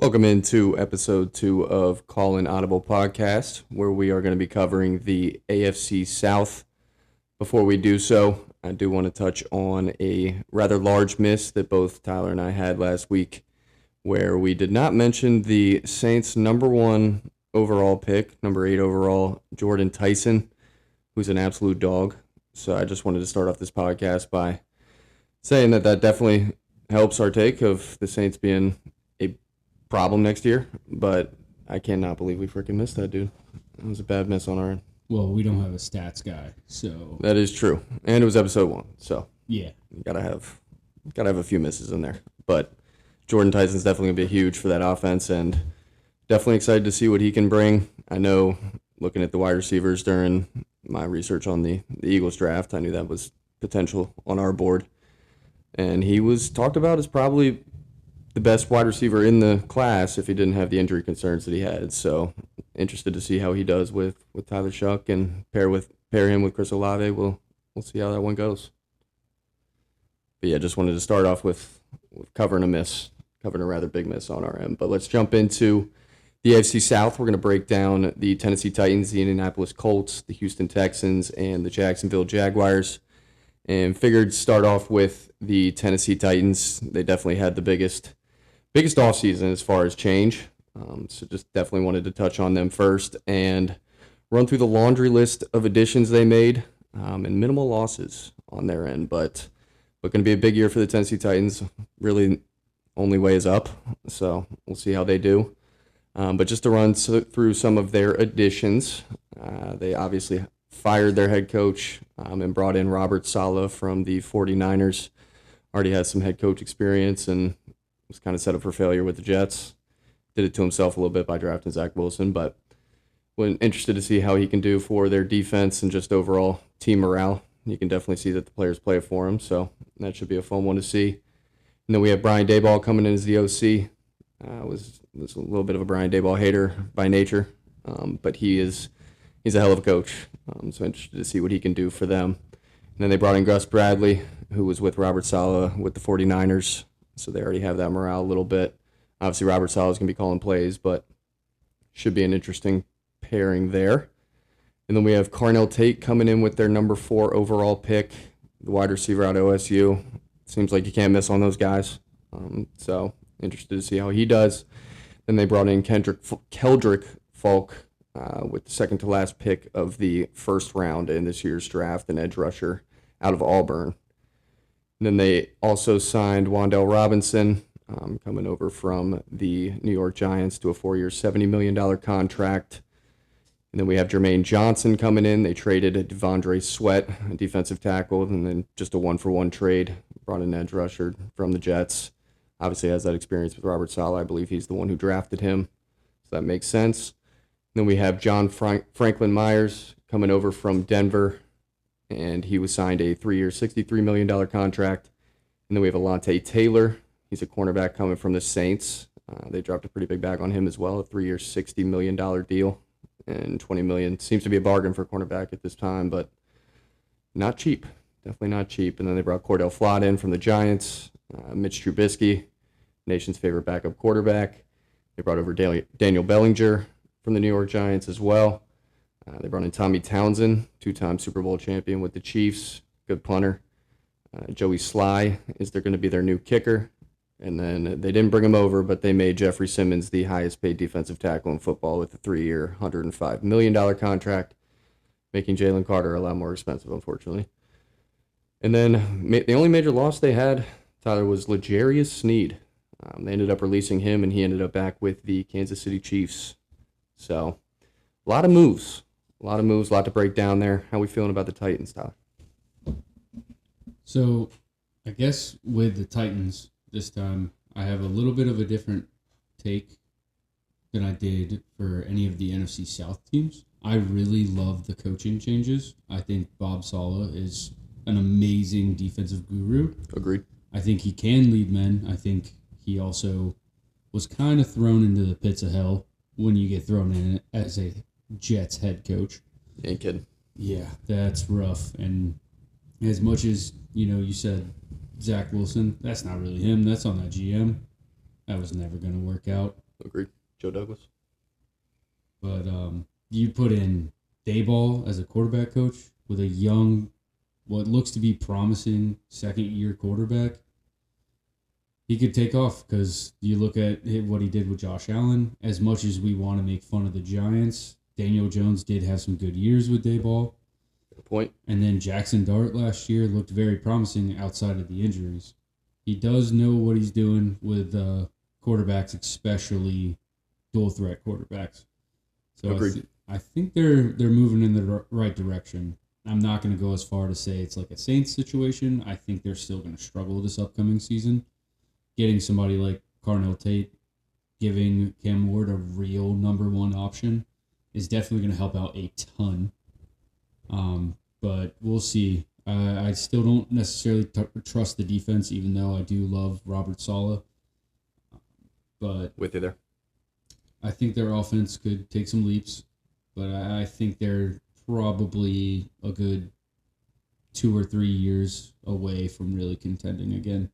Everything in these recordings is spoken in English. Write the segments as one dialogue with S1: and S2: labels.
S1: Welcome into episode 2 of Collin Audible podcast, where we are going to be covering the AFC South. Before we do so, I do want to touch on a rather large miss that both Tyler and I had last week, where we did not mention the Saints' number 1 overall pick, number 8 overall, Jordan Tyson, who's an absolute dog. So I just wanted to start off this podcast by saying that definitely helps our take of the Saints being a problem next year, but I cannot believe we freaking missed that, dude. It was a bad miss on our end.
S2: Well, we don't have a stats guy, so
S1: That is true, and it was episode 1, so
S2: yeah,
S1: you gotta have a few misses in there. But Jordan Tyson's definitely gonna be huge for that offense, and definitely excited to see what he can bring. I know, looking at the wide receivers during my research on the Eagles draft, I knew that was potential on our board, and he was talked about as probably the best wide receiver in the class if he didn't have the injury concerns that he had. So interested to see how he does with Tyler Shuck and pair him with Chris Olave. We'll see how that one goes. But yeah, just wanted to start off with covering a rather big miss on our end. But let's jump into the AFC South. We're going to break down the Tennessee Titans, the Indianapolis Colts, the Houston Texans, and the Jacksonville Jaguars. And figured start off with the Tennessee Titans. They definitely had the biggest offseason as far as change. So just definitely wanted to touch on them first and run through the laundry list of additions they made and minimal losses on their end. But going to be a big year for the Tennessee Titans. Really, only way is up. So we'll see how they do. But just to run through some of their additions, they obviously fired their head coach and brought in Robert Saleh from the 49ers. Already has some head coach experience and was kind of set up for failure with the Jets. Did it to himself a little bit by drafting Zach Wilson, but we're interested to see how he can do for their defense and just overall team morale. You can definitely see that the players play for him, so that should be a fun one to see. And then we have Brian Daboll coming in as the OC. Was a little bit of a Brian Daboll hater by nature, but he's a hell of a coach. So interested to see what he can do for them. And then they brought in Gus Bradley, who was with Robert Saleh with the 49ers. So they already have that morale a little bit. Obviously, Robert Saleh is going to be calling plays, but should be an interesting pairing there. And then we have Carnell Tate coming in with their number 4 overall pick, the wide receiver out of OSU. Seems like you can't miss on those guys. So interested to see how he does. Then they brought in Keldrick Falk with the second to last pick of the first round in this year's draft, an edge rusher out of Auburn. And then they also signed Wan'Dale Robinson, coming over from the New York Giants to a 4-year, $70 million contract. And then we have Jermaine Johnson coming in. They traded Devondre Sweat, a defensive tackle, and then just a 1-for-1 trade. Brought in an edge rusher from the Jets. Obviously has that experience with Robert Saleh. I believe he's the one who drafted him, so that makes sense. And then we have John Franklin Myers coming over from Denver, and he was signed a 3-year, $63 million contract. And then we have Alontae Taylor. He's a cornerback coming from the Saints. They dropped a pretty big bag on him as well, a 3-year, $60 million deal. And $20 million seems to be a bargain for a cornerback at this time, but not cheap. Definitely not cheap. And then they brought Cordell Flott in from the Giants. Mitch Trubisky, nation's favorite backup quarterback. They brought over Daniel Bellinger from the New York Giants as well. They brought in Tommy Townsend, 2-time Super Bowl champion with the Chiefs, good punter. Joey Sly is going to be their new kicker. And then they didn't bring him over, but they made Jeffrey Simmons the highest paid defensive tackle in football with a 3-year, $105 million contract, making Jalen Carter a lot more expensive, unfortunately. And then the only major loss they had, Tyler, was L'Jarius Sneed. They ended up releasing him, and he ended up back with the Kansas City Chiefs. So a lot of moves, a lot to break down there. How are we feeling about the Titans, Tyler?
S2: So I guess with the Titans this time, I have a little bit of a different take than I did for any of the NFC South teams. I really love the coaching changes. I think Bob Saleh is an amazing defensive guru.
S1: Agreed.
S2: I think he can lead men. I think he also was kind of thrown into the pits of hell when you get thrown in as a Jets head coach.
S1: Ain't kidding.
S2: Yeah, that's rough. And as much as, you said Zach Wilson, that's not really him. That's on that GM. That was never going to work out.
S1: Agreed. Joe Douglas.
S2: But you put in Dayball as a quarterback coach with a young, what looks to be promising second-year quarterback. He could take off because you look at what he did with Josh Allen. As much as we want to make fun of the Giants, Daniel Jones did have some good years with Dayball.
S1: Good point.
S2: And then Jackson Dart last year looked very promising outside of the injuries. He does know what he's doing with quarterbacks, especially dual threat quarterbacks. So I think they're moving in the right direction. I'm not going to go as far to say it's like a Saints situation. I think they're still going to struggle this upcoming season. Getting somebody like Carnell Tate, giving Cam Ward a real number one option is definitely going to help out a ton. But we'll see. I still don't necessarily trust the defense, even though I do love Robert Saleh. But
S1: with you there.
S2: I think their offense could take some leaps, but I think they're probably a good 2 or 3 years away from really contending again.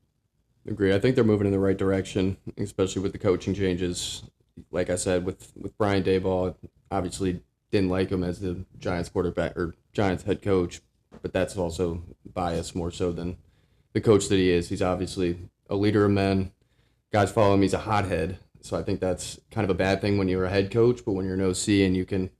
S1: Agreed. I think they're moving in the right direction, especially with the coaching changes. Like I said, with Brian Daboll, obviously didn't like him as the Giants quarterback or Giants head coach, but that's also biased more so than the coach that he is. He's obviously a leader of men. Guys follow him. He's a hothead. So I think that's kind of a bad thing when you're a head coach, but when you're an OC and you can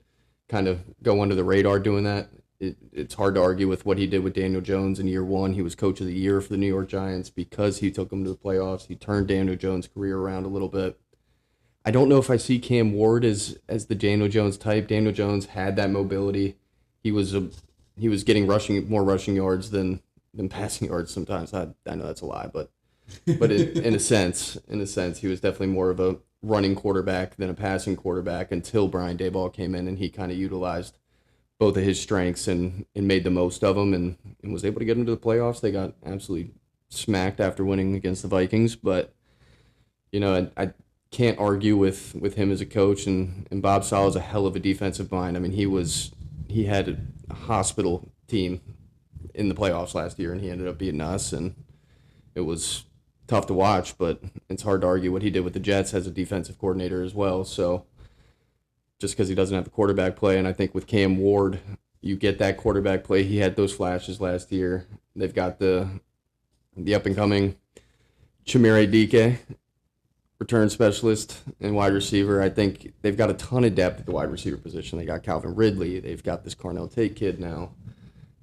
S1: kind of go under the radar doing that, it's hard to argue with what he did with Daniel Jones in year one. He was coach of the year for the New York Giants because he took them to the playoffs. He turned Daniel Jones' career around a little bit. I don't know if I see Cam Ward as the Daniel Jones type. Daniel Jones had that mobility. He was getting more rushing yards than passing yards sometimes. I know that's a lie, but in a sense, he was definitely more of a running quarterback than a passing quarterback until Brian Daboll came in and he kind of utilized both of his strengths and made the most of them and was able to get them to the playoffs. They got absolutely smacked after winning against the Vikings, but I can't argue with him as a coach, and Bob Saleh is a hell of a defensive mind. I mean, he had a hospital team in the playoffs last year, and he ended up beating us, and it was tough to watch, but it's hard to argue what he did with the Jets as a defensive coordinator as well. So just because he doesn't have the quarterback play, and I think with Cam Ward, you get that quarterback play. He had those flashes last year. They've got the up-and-coming Chimere Dike, return specialist and wide receiver. I think they've got a ton of depth at the wide receiver position. They got Calvin Ridley. They've got this Carnell Tate kid now.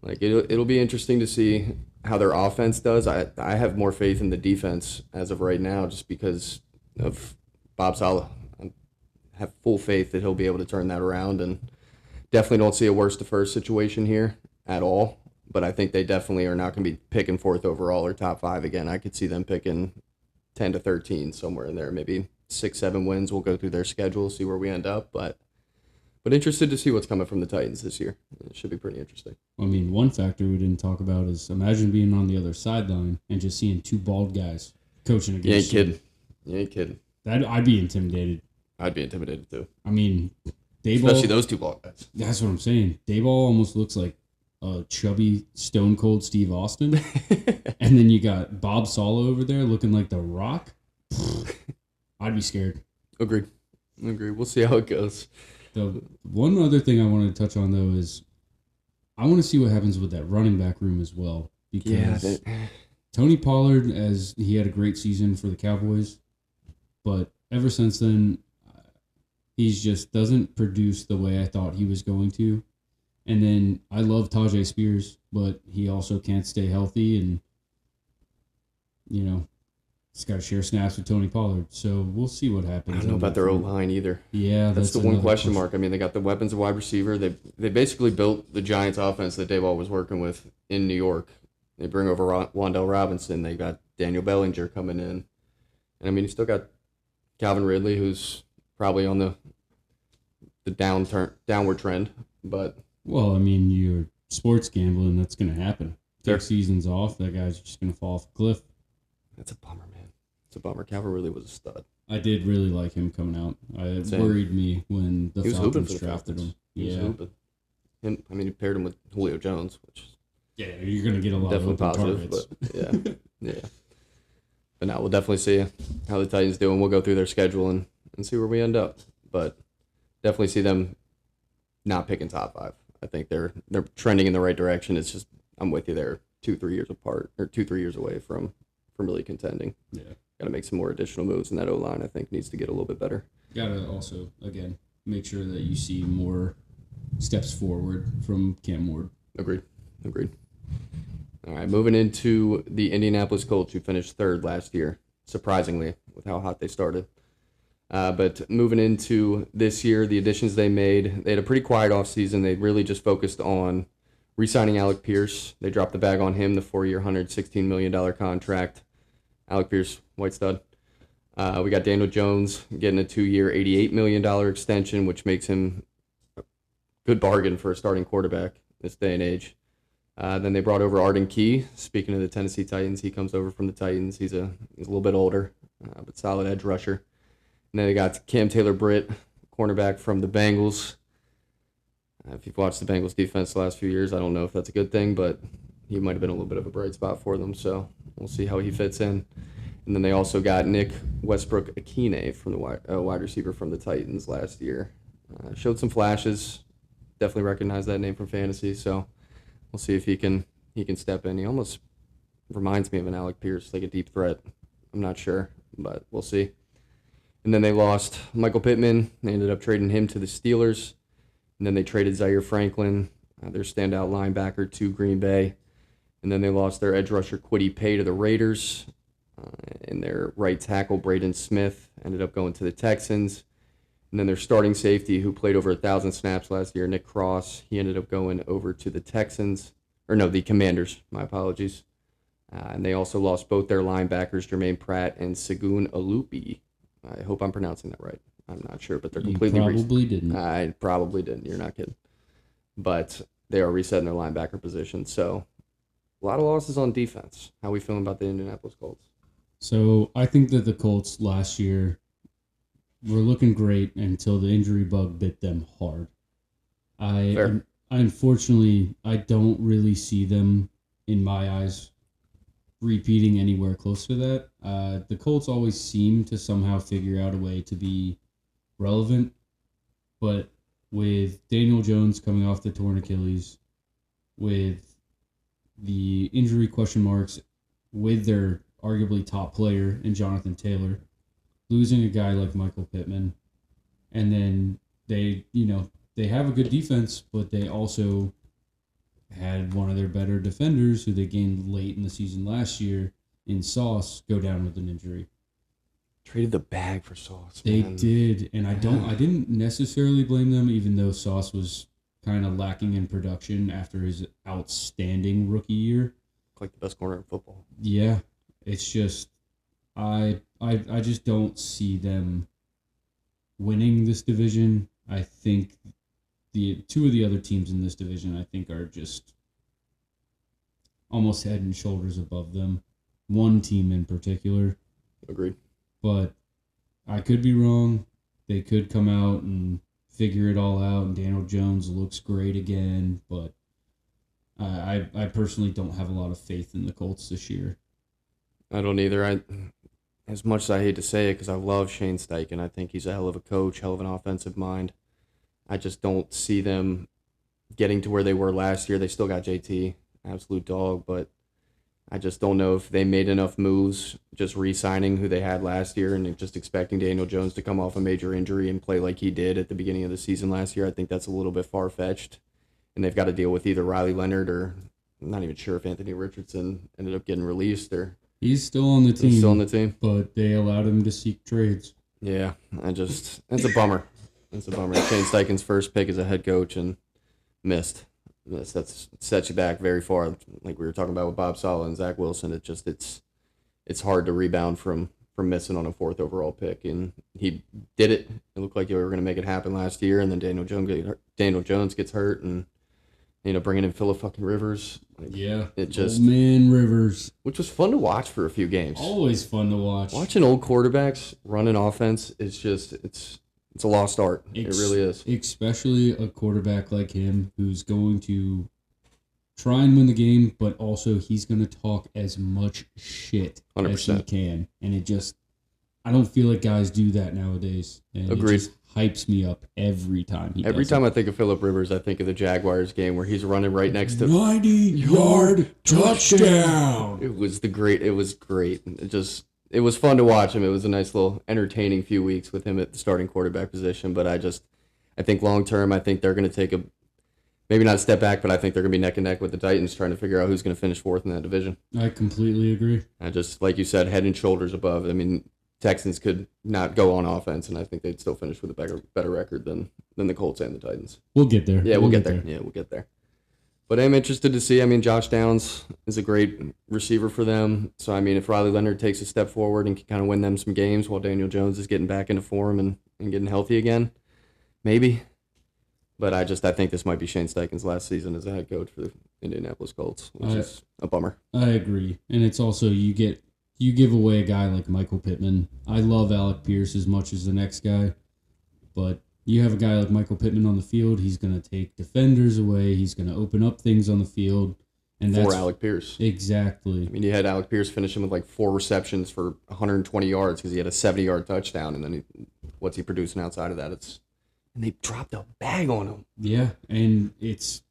S1: Like it'll be interesting to see how their offense does. I have more faith in the defense as of right now just because of Bob Saleh. I have full faith that he'll be able to turn that around, and definitely don't see a worst to first situation here at all. But I think they definitely are not going to be picking fourth overall or top 5 again. I could see them picking 10 to 13, somewhere in there, maybe 6-7 wins. We'll go through their schedule, see where we end up, but interested to see what's coming from the Titans this year. It should be pretty interesting.
S2: I mean, one factor we didn't talk about is imagine being on the other sideline and just seeing 2 bald guys coaching against
S1: You ain't kidding.
S2: I'd be intimidated.
S1: I'd be intimidated too.
S2: I mean, Dayball,
S1: especially those 2 bald guys.
S2: That's what I'm saying. Dayball almost looks like a chubby, stone cold Steve Austin. And then you got Bob Saleh over there looking like The Rock. I'd be scared.
S1: Agreed. We'll see how it goes.
S2: The one other thing I wanted to touch on, though, is I want to see what happens with that running back room as well. Because Tony Pollard, as he had a great season for the Cowboys, but ever since then, he's just doesn't produce the way I thought he was going to. And then I love Tajay Spears, but he also can't stay healthy, and he's got to share snaps with Tony Pollard. So we'll see what happens.
S1: I don't know about their O-line either.
S2: Yeah,
S1: that's the one question mark. I mean, they got the weapons of wide receiver. They basically built the Giants offense that Daboll was working with in New York. They bring over Wan'Dale Robinson. They got Daniel Bellinger coming in. And I mean, you still got Calvin Ridley, who's probably on the downward trend, but
S2: well, I mean, you're sports gambling, that's going to happen.
S1: Sure.
S2: Take seasons off, that guy's just going to fall off a cliff.
S1: That's a bummer, man. It's a bummer. Calvin Ridley was a stud.
S2: I did really like him coming out. It
S1: Same.
S2: Worried me when the Falcons drafted him.
S1: He was hooping. He paired him with Julio Jones, which
S2: yeah, you're going to get a lot
S1: definitely
S2: of open
S1: positive,
S2: targets.
S1: but yeah. But now we'll definitely see how the Titans do, and we'll go through their schedule and and see where we end up. But definitely see them not picking top 5. I think they're trending in the right direction. It's just I'm with you there. 2-3 years apart, or 2-3 years away from really contending.
S2: Yeah.
S1: Got to make some more additional moves, and that O-line I think needs to get a little bit better.
S2: Got to also again make sure that you see more steps forward from Cam Ward.
S1: Agreed. All right, moving into the Indianapolis Colts, who finished 3rd last year, surprisingly, with how hot they started. But moving into this year, the additions they made, they had a pretty quiet offseason. They really just focused on re-signing Alec Pierce. They dropped the bag on him, the 4-year, $116 million contract. Alec Pierce, white stud. We got Daniel Jones getting a 2-year, $88 million extension, which makes him a good bargain for a starting quarterback this day and age. Then they brought over Arden Key. Speaking of the Tennessee Titans, he comes over from the Titans. He's a little bit older, but solid edge rusher. And then they got Cam Taylor-Britt, cornerback from the Bengals. If you've watched the Bengals defense the last few years, I don't know if that's a good thing, but he might have been a little bit of a bright spot for them. So we'll see how he fits in. And then they also got Nick Westbrook-Akine from the wide receiver from the Titans last year. Showed some flashes. Definitely recognize that name from fantasy. So we'll see if he can step in. He almost reminds me of an Alec Pierce, like a deep threat. I'm not sure, but we'll see. And then they lost Michael Pittman. They ended up trading him to the Steelers. And then they traded Zaire Franklin, their standout linebacker, to Green Bay. And then they lost their edge rusher, Kwity Paye, to the Raiders. And their right tackle, Braden Smith, ended up going to the Texans. And then their starting safety, who played over 1,000 snaps last year, Nick Cross, he ended up going over to the Texans. Or no, the Commanders. My apologies. And they also lost both their linebackers, Jermaine Pratt and Segun Alupi. I hope I'm pronouncing that right. I'm not sure, but they're completely
S2: Didn't.
S1: I probably didn't. You're not kidding. But they are resetting their linebacker position. So a lot of losses on defense. How are we feeling about the Indianapolis Colts?
S2: So I think that the Colts last year were looking great until the injury bug bit them hard. I unfortunately, I don't really see them, in my eyes, repeating anywhere close to that. The Colts always seem to somehow figure out a way to be relevant, but with Daniel Jones coming off the torn Achilles, with the injury question marks, with their arguably top player in Jonathan Taylor, losing a guy like Michael Pittman, and then they have a good defense, but they also had one of their better defenders who they gained late in the season last year in Sauce go down with an injury.
S1: Traded the bag for Sauce.
S2: They did, and I didn't necessarily blame them, even though Sauce was kind of lacking in production after his outstanding rookie year.
S1: Like the best corner in football.
S2: Yeah, it's just I just don't see them winning this division. I think the two of the other teams in this division, I think, are just almost head and shoulders above them. One team in particular.
S1: Agreed.
S2: But I could be wrong. They could come out and figure it all out, and Daniel Jones looks great again. But I personally don't have a lot of faith in the Colts this year.
S1: I don't either. As much as I hate to say it, because I love Shane Steichen, I think he's a hell of a coach, hell of an offensive mind. I just don't see them getting to where they were last year. They still got JT, absolute dog, but I just don't know if they made enough moves just re-signing who they had last year and just expecting Daniel Jones to come off a major injury and play like he did at the beginning of the season last year. I think that's a little bit far-fetched, and they've got to deal with either Riley Leonard or I'm not even sure if Anthony Richardson ended up getting released or
S2: he's still on the team.
S1: He's still on the team,
S2: but they allowed him to seek trades.
S1: Yeah, it's a bummer. It's a bummer. Shane Steichen's first pick as a head coach and missed. That sets you back very far. Like we were talking about with Bob Saleh and Zach Wilson, it's hard to rebound from missing on a 4th overall pick. And he did it. It looked like they were going to make it happen last year, and then Daniel Jones gets hurt, and bringing in Phillip fucking Rivers.
S2: Old man Rivers,
S1: which was fun to watch for a few games.
S2: Always fun to watch.
S1: Watching old quarterbacks run an offense is just it's a lost art. It really is.
S2: Especially a quarterback like him who's going to try and win the game, but also he's going to talk as much shit
S1: 100%.
S2: as he can. And I don't feel like guys do that nowadays. And
S1: Agreed.
S2: It just hypes me up every time he
S1: Every
S2: does
S1: time I think of Phillip Rivers, I think of the Jaguars game where he's running right next to
S2: 90-yard touchdown.
S1: It was great. It was fun to watch him. It was a nice little entertaining few weeks with him at the starting quarterback position. But I think long term, I think they're going to take maybe not a step back, but I think they're going to be neck and neck with the Titans trying to figure out who's going to finish fourth in that division.
S2: I completely agree.
S1: Like you said, head and shoulders above. I mean, Texans could not go on offense, and I think they'd still finish with a better record than the Colts and the Titans.
S2: We'll get there.
S1: Yeah, we'll get there. Yeah, we'll get there. But I'm interested to see. I mean, Josh Downs is a great receiver for them. So, I mean, if Riley Leonard takes a step forward and can kind of win them some games while Daniel Jones is getting back into form and getting healthy again, maybe. But I think this might be Shane Steichen's last season as a head coach for the Indianapolis Colts, which is a bummer.
S2: I agree. And it's also you give away a guy like Michael Pittman. I love Alec Pierce as much as the next guy, but you have a guy like Michael Pittman on the field, he's going to take defenders away. He's going to open up things on the field. And
S1: for Alec Pierce.
S2: Exactly.
S1: I mean, you had Alec Pierce finishing with like 4 receptions for 120 yards because he had a 70-yard touchdown, and then what's he producing outside of that? And they dropped a bag on him.
S2: Yeah, and it's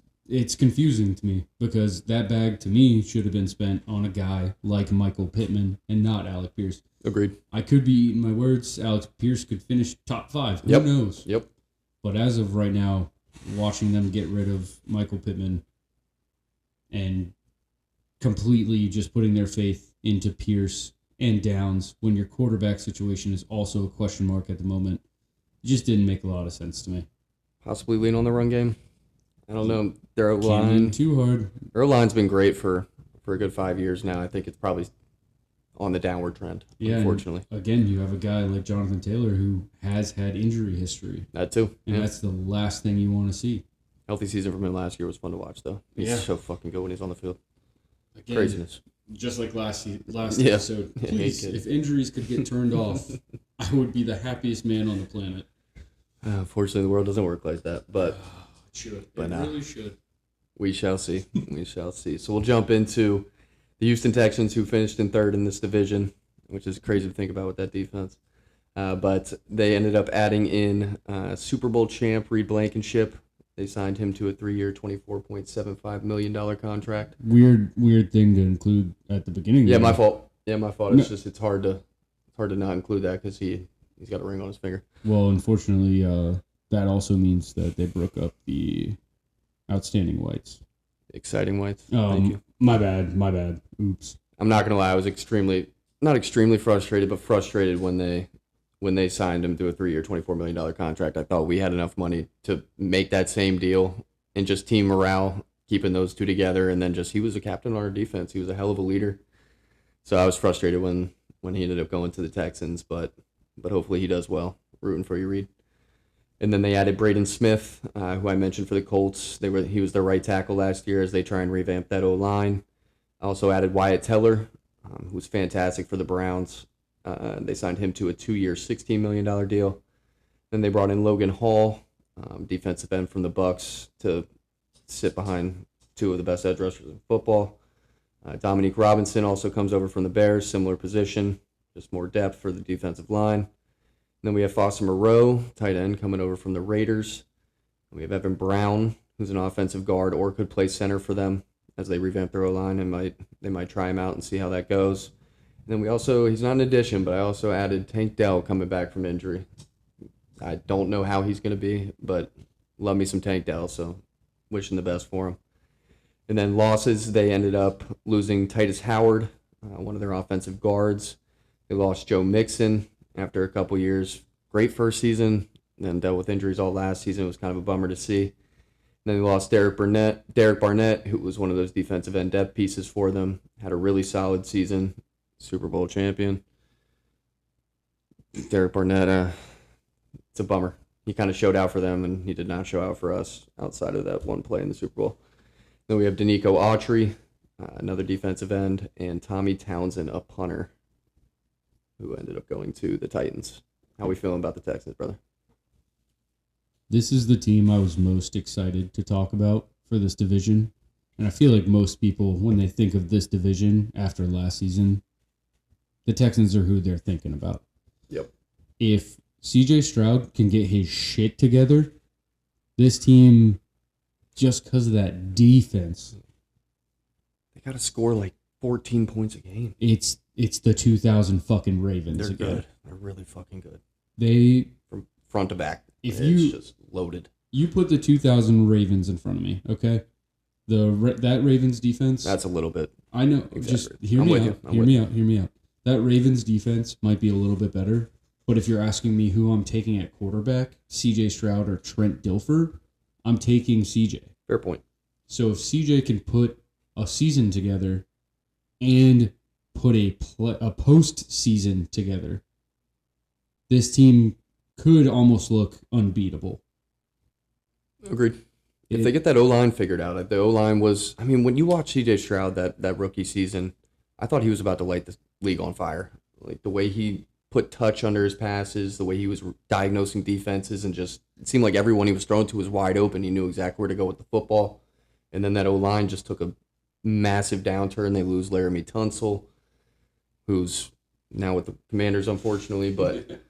S2: confusing to me because that bag, to me, should have been spent on a guy like Michael Pittman and not Alec Pierce.
S1: Agreed.
S2: I could be eating my words. Alex Pierce could finish top 5.
S1: Yep.
S2: Who knows?
S1: Yep.
S2: But as of right now, watching them get rid of Michael Pittman and completely just putting their faith into Pierce and Downs when your quarterback situation is also a question mark at the moment, it just didn't make a lot of sense to me.
S1: Possibly lean on the run game. I don't know. Their
S2: Can't lean too hard.
S1: Their line's been great for a good 5 years now. I think it's probably on the downward trend, unfortunately.
S2: Again, you have a guy like Jonathan Taylor who has had injury history.
S1: That too.
S2: And that's the last thing you want to see.
S1: Healthy season from him last year was fun to watch, though. He's so fucking good when he's on the field.
S2: Again,
S1: Craziness.
S2: Just like last episode. Please, if injuries could get turned off, I would be the happiest man on the planet.
S1: Unfortunately, the world doesn't work like that, but
S2: it should.
S1: But
S2: it really should.
S1: We shall see. We shall see. So we'll jump into the Houston Texans, who finished in third in this division, which is crazy to think about with that defense. But they ended up adding in Super Bowl champ Reed Blankenship. They signed him to a 3-year, $24.75 million contract.
S2: Weird thing to include at the beginning.
S1: Yeah, my fault. It's just it's hard to not include that because he's got a ring on his finger.
S2: Well, unfortunately, that also means that they broke up the outstanding whites.
S1: Exciting whites. Thank you.
S2: My bad. Oops.
S1: I'm not gonna lie. I was not extremely frustrated, but frustrated when they signed him to a 3-year, $24 million contract. I thought we had enough money to make that same deal and just team morale, keeping those two together. And then he was a captain on our defense. He was a hell of a leader. So I was frustrated when he ended up going to the Texans, but hopefully he does well. Rooting for you, Reed. And then they added Braden Smith, who I mentioned for the Colts. He was their right tackle last year as they try and revamp that O-line. Also added Wyatt Teller, who was fantastic for the Browns. They signed him to a 2-year, $16 million deal. Then they brought in Logan Hall, defensive end from the Bucs, to sit behind 2 of the best edge rushers in football. Dominique Robinson also comes over from the Bears, similar position, just more depth for the defensive line. And then we have Foster Moreau, tight end, coming over from the Raiders. And we have Evan Brown, who's an offensive guard or could play center for them as they revamp their O-line, and they might try him out and see how that goes. And then he's not an addition, but I also added Tank Dell coming back from injury. I don't know how he's going to be, but love me some Tank Dell, so wishing the best for him. And then losses, they ended up losing Titus Howard, one of their offensive guards. They lost Joe Mixon after a couple years. Great first season, and dealt with injuries all last season. It was kind of a bummer to see. And then they lost Derek Barnett, who was one of those defensive end depth pieces for them. Had a really solid season. Super Bowl champion. Derek Barnett, it's a bummer. He kind of showed out for them, and he did not show out for us outside of that one play in the Super Bowl. Then we have Danico Autry, another defensive end, and Tommy Townsend, a punter, who ended up going to the Titans. How we feeling about the Texans, brother?
S2: This is the team I was most excited to talk about for this division. And I feel like most people, when they think of this division after last season, the Texans are who they're thinking about.
S1: Yep.
S2: If CJ Stroud can get his shit together, this team, just because of that defense,
S1: They got to score like 14 points a game.
S2: it's the 2000 fucking Ravens.
S1: They're
S2: again.
S1: good. They're really fucking good.
S2: They
S1: From front to back.
S2: If
S1: it's just loaded.
S2: You put the 2000 Ravens in front of me, okay? That Ravens defense.
S1: That's a little bit.
S2: I know.
S1: exaggerated.
S2: Just hear
S1: I'm
S2: me
S1: with
S2: out.
S1: you.
S2: Hear me out. That Ravens defense might be a little bit better, but if you're asking me who I'm taking at quarterback, CJ Stroud or Trent Dilfer, I'm taking CJ.
S1: Fair point.
S2: So if CJ can put a season together and put a postseason together, this team could almost look unbeatable.
S1: Agreed. If they get that O-line figured out, the O-line was, I mean, when you watch CJ Stroud that rookie season, I thought he was about to light the league on fire. Like the way he put touch under his passes, the way he was diagnosing defenses, and just, it seemed like everyone he was thrown to was wide open. He knew exactly where to go with the football. And then that O-line just took a massive downturn. They lose Laramie Tunsil, who's now with the Commanders, unfortunately, but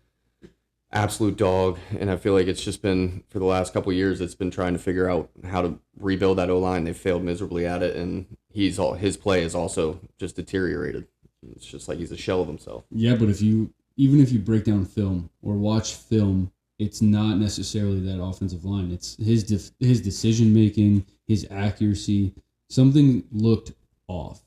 S1: absolute dog. And I feel like it's just been, for the last couple of years, it's been trying to figure out how to rebuild that O-line. They've failed miserably at it, and his play is also just deteriorated. It's just like he's a shell of himself.
S2: Yeah, but even if you break down film or watch film, it's not necessarily that offensive line. It's his decision making, his accuracy. Something looked off.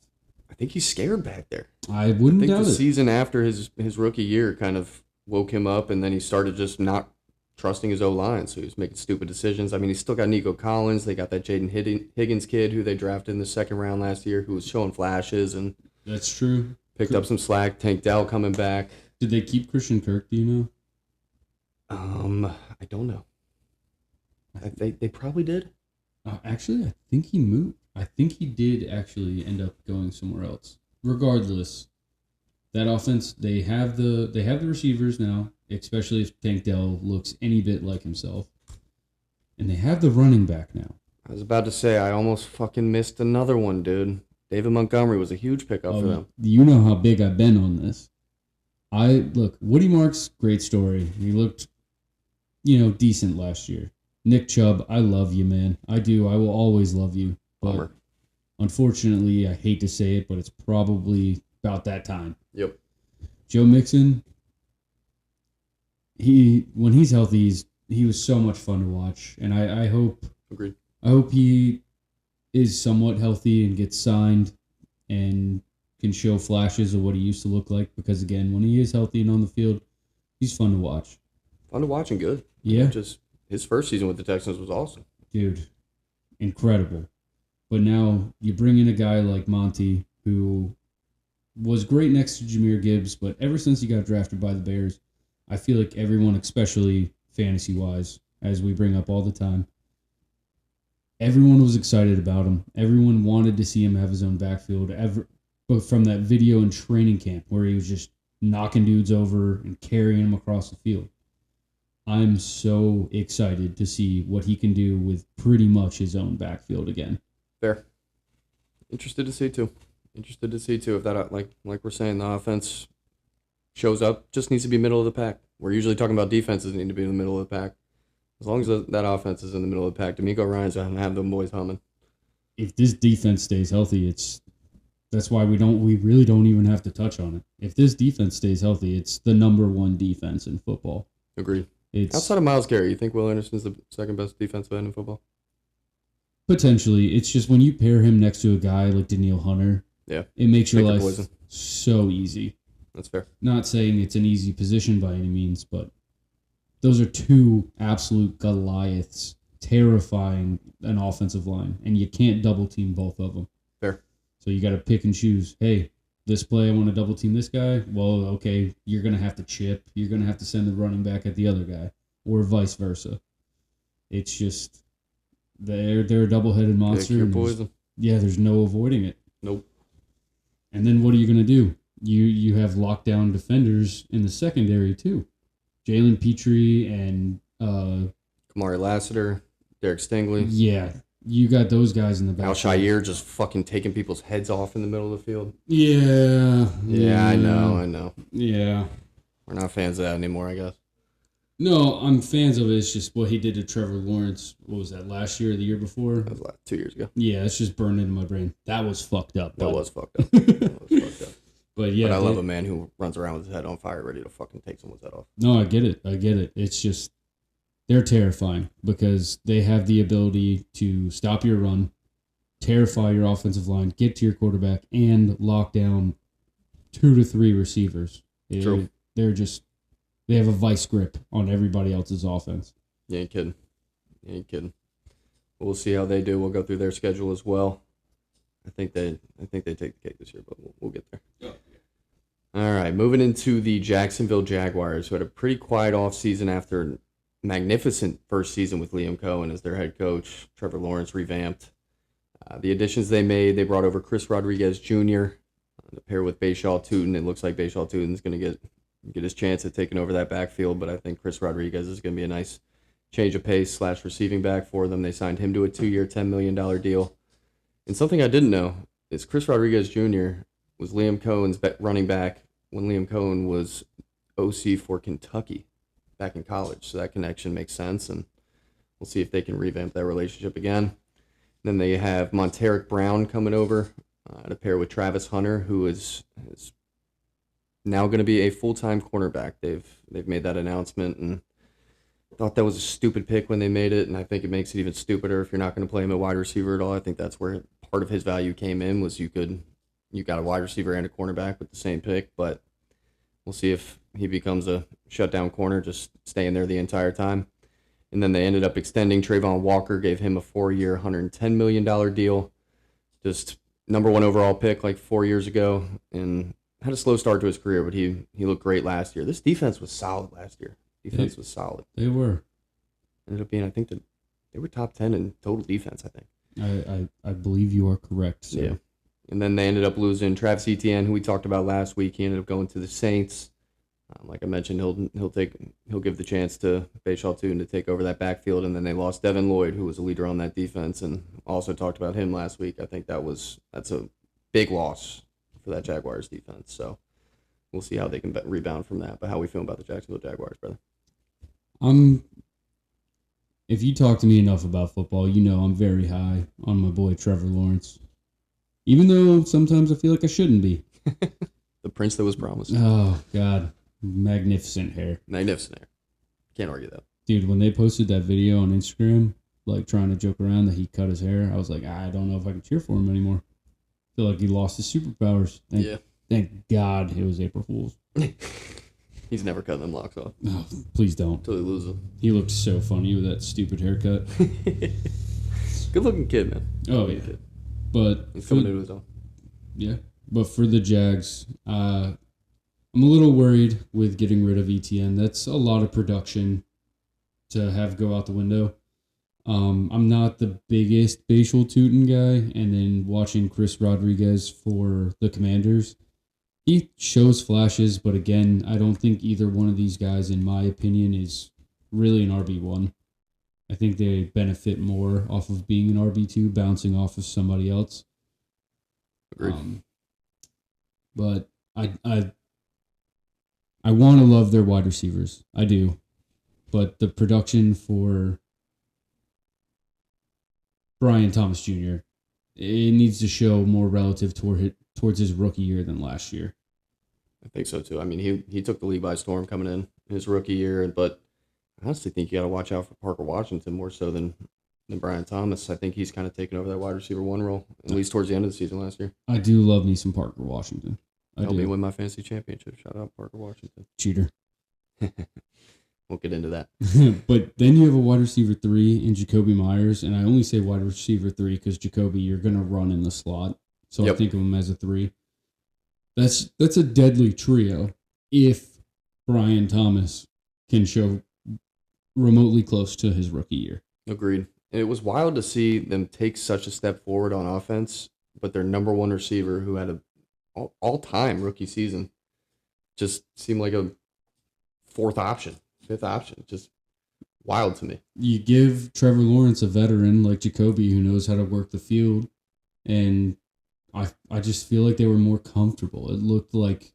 S1: I think he's scared back there.
S2: I wouldn't
S1: I think
S2: doubt
S1: the
S2: it.
S1: season after his rookie year kind of woke him up, and then he started just not trusting his O-line, so he was making stupid decisions. I mean, he's still got Nico Collins. They got that Jaden Higgins kid who they drafted in the second round last year who was showing flashes and
S2: That's true.
S1: picked up some slack. Tank Dell coming back.
S2: Did they keep Christian Kirk? Do you know?
S1: I don't know. They probably did.
S2: Actually, I think he moved. I think he did actually end up going somewhere else. Regardless, that offense, they have the receivers now, especially if Tank Dell looks any bit like himself. And they have the running back now.
S1: I was about to say, I almost fucking missed another one, dude. David Montgomery was a huge pickup for them.
S2: You know how big I've been on this. Look, Woody Marks, great story. He looked, decent last year. Nick Chubb, I love you, man. I do. I will always love you. But
S1: Bummer.
S2: unfortunately, I hate to say it, but it's probably about that time.
S1: Yep.
S2: Joe Mixon, when he's healthy, he was so much fun to watch. And I hope
S1: Agreed.
S2: I hope he is somewhat healthy and gets signed and can show flashes of what he used to look like. Because, again, when he is healthy and on the field, he's fun to watch.
S1: Fun to watch and good.
S2: Yeah.
S1: Just his first season with the Texans was awesome.
S2: Dude, incredible. But now you bring in a guy like Monty, who was great next to Jahmyr Gibbs, but ever since he got drafted by the Bears, I feel like everyone, especially fantasy-wise, as we bring up all the time, everyone was excited about him. Everyone wanted to see him have his own backfield. But from that video in training camp where he was just knocking dudes over and carrying them across the field, I'm so excited to see what he can do with pretty much his own backfield again.
S1: Fair. Interested to see too. If that, like we're saying, the offense shows up, just needs to be middle of the pack. We're usually talking about defenses need to be in the middle of the pack. As long as that offense is in the middle of the pack, D'Amico Ryans going to have them boys humming.
S2: If this defense stays healthy, that's why we really don't even have to touch on it. If this defense stays healthy, it's the number one defense in football.
S1: Agreed. Outside of Myles Garrett, you think Will Anderson's the second best defensive end in football?
S2: Potentially. It's just when you pair him next to a guy like Danielle Hunter,
S1: yeah,
S2: it makes your
S1: Pick your
S2: life
S1: poison.
S2: So easy.
S1: That's fair.
S2: Not saying it's an easy position by any means, but those are two absolute Goliaths, terrifying an offensive line, and you can't double team both of them.
S1: Fair.
S2: So you got to pick and choose. Hey, this play I want to double team this guy. Well, okay, you're going to have to chip. You're going to have to send the running back at the other guy, or vice versa. It's just they're a double-headed monster.
S1: Pick your poison.
S2: There's no avoiding it.
S1: Nope.
S2: And then what are you going to do? You have lockdown defenders in the secondary too. Jalen Petrie and
S1: Kamari Lassiter, Derek Stingley.
S2: Yeah, you got those guys in the back.
S1: Al Shire just fucking taking people's heads off in the middle of the field.
S2: Yeah.
S1: Yeah, I know.
S2: Yeah.
S1: We're not fans of that anymore, I guess.
S2: No, I'm fans of it. It's just what he did to Trevor Lawrence. What was that, last year or the year before?
S1: That was like 2 years ago.
S2: Yeah, it's just burned into my brain. That was fucked up.
S1: That was fucked up. That was fucked up.
S2: But yeah,
S1: but I love a man who runs around with his head on fire, ready to fucking take someone's head off.
S2: No, I get it. It's just they're terrifying because they have the ability to stop your run, terrify your offensive line, get to your quarterback, and lock down 2 to 3 receivers.
S1: True.
S2: They have a vice grip on everybody else's offense.
S1: You ain't kidding. We'll see how they do. We'll go through their schedule as well. I think they take the cake this year, but we'll get there.
S2: Yeah.
S1: All right, moving into the Jacksonville Jaguars, who had a pretty quiet offseason after a magnificent first season with Liam Cohen as their head coach. Trevor Lawrence revamped. The additions they made, they brought over Chris Rodriguez Jr. To pair with Bashaw Tootin. It looks like Bashaw Tootin's going to get his chance at taking over that backfield, but I think Chris Rodriguez is going to be a nice change of pace / receiving back for them. They signed him to a 2-year, $10 million deal. And something I didn't know is Chris Rodriguez Jr. was Liam Cohen's running back when Liam Cohen was OC for Kentucky back in college. So that connection makes sense, and we'll see if they can revamp that relationship again. Then they have Monteric Brown coming over to pair with Travis Hunter, who is now going to be a full-time cornerback. They've made that announcement, and thought that was a stupid pick when they made it, and I think it makes it even stupider if you're not going to play him at wide receiver at all. I think that's where part of his value came in, was you got a wide receiver and a cornerback with the same pick, but we'll see if he becomes a shutdown corner, just staying there the entire time. And then they ended up extending Trayvon Walker, gave him a 4-year, $110 million deal. Just number 1 overall pick like 4 years ago, and had a slow start to his career, but he looked great last year. This defense was solid last year. Defense was solid.
S2: They were.
S1: Ended up being, I think, they were top 10 in total defense, I think.
S2: I believe you are correct, sir.
S1: Yeah. And then they ended up losing Travis Etienne, who we talked about last week. He ended up going to the Saints. Like I mentioned, he'll give the chance to Bashaw Tootin to take over that backfield. And then they lost Devin Lloyd, who was a leader on that defense, and also talked about him last week. I think that's a big loss for that Jaguars defense. So we'll see how they can rebound from that. But how we feel about the Jacksonville Jaguars, brother?
S2: If you talk to me enough about football, you know I'm very high on my boy Trevor Lawrence. Even though sometimes I feel like I shouldn't be.
S1: The prince that was promised.
S2: Oh, God. Magnificent hair.
S1: Magnificent hair. Can't argue that.
S2: Dude, when they posted that video on Instagram, like trying to joke around that he cut his hair, I was like, I don't know if I can cheer for him anymore. I feel like he lost his superpowers. Thank God it was April Fool's.
S1: He's never cutting them locks off.
S2: Oh, please don't.
S1: Until he loses them.
S2: He looked so funny with that stupid haircut.
S1: Good looking kid, man.
S2: Oh, yeah.
S1: Kid.
S2: But
S1: he's coming into his own.
S2: Yeah. But for the Jags, I'm a little worried with getting rid of ETN. That's a lot of production to have go out the window. I'm not the biggest Bashaw Tootin guy, and then watching Chris Rodriguez for the Commanders, he shows flashes, but again, I don't think either one of these guys, in my opinion, is really an RB1. I think they benefit more off of being an RB2, bouncing off of somebody else.
S1: Agreed.
S2: But I want to love their wide receivers. I do. But the production for Brian Thomas Jr., it needs to show more relative towards his rookie year than last year.
S1: I think so, too. I mean, he took the league by storm coming in his rookie year, but I honestly think you got to watch out for Parker Washington more so than Brian Thomas. I think he's kind of taken over that wide receiver 1 role, at least towards the end of the season last year.
S2: I do love me some Parker Washington.
S1: Helped me win my fantasy championship. Shout out Parker Washington.
S2: Cheater.
S1: Won't get into that.
S2: But then you have a wide receiver 3 in Jacoby Myers, and I only say wide receiver 3 because Jacoby, you're going to run in the slot. So I think of him as a 3. That's a deadly trio if Brian Thomas can show remotely close to his rookie year.
S1: Agreed. And it was wild to see them take such a step forward on offense, but their number 1 receiver, who had a all-time rookie season, just seemed like a 5th option. Just wild to me.
S2: You give Trevor Lawrence a veteran like Jacoby who knows how to work the field, and I just feel like they were more comfortable. It looked like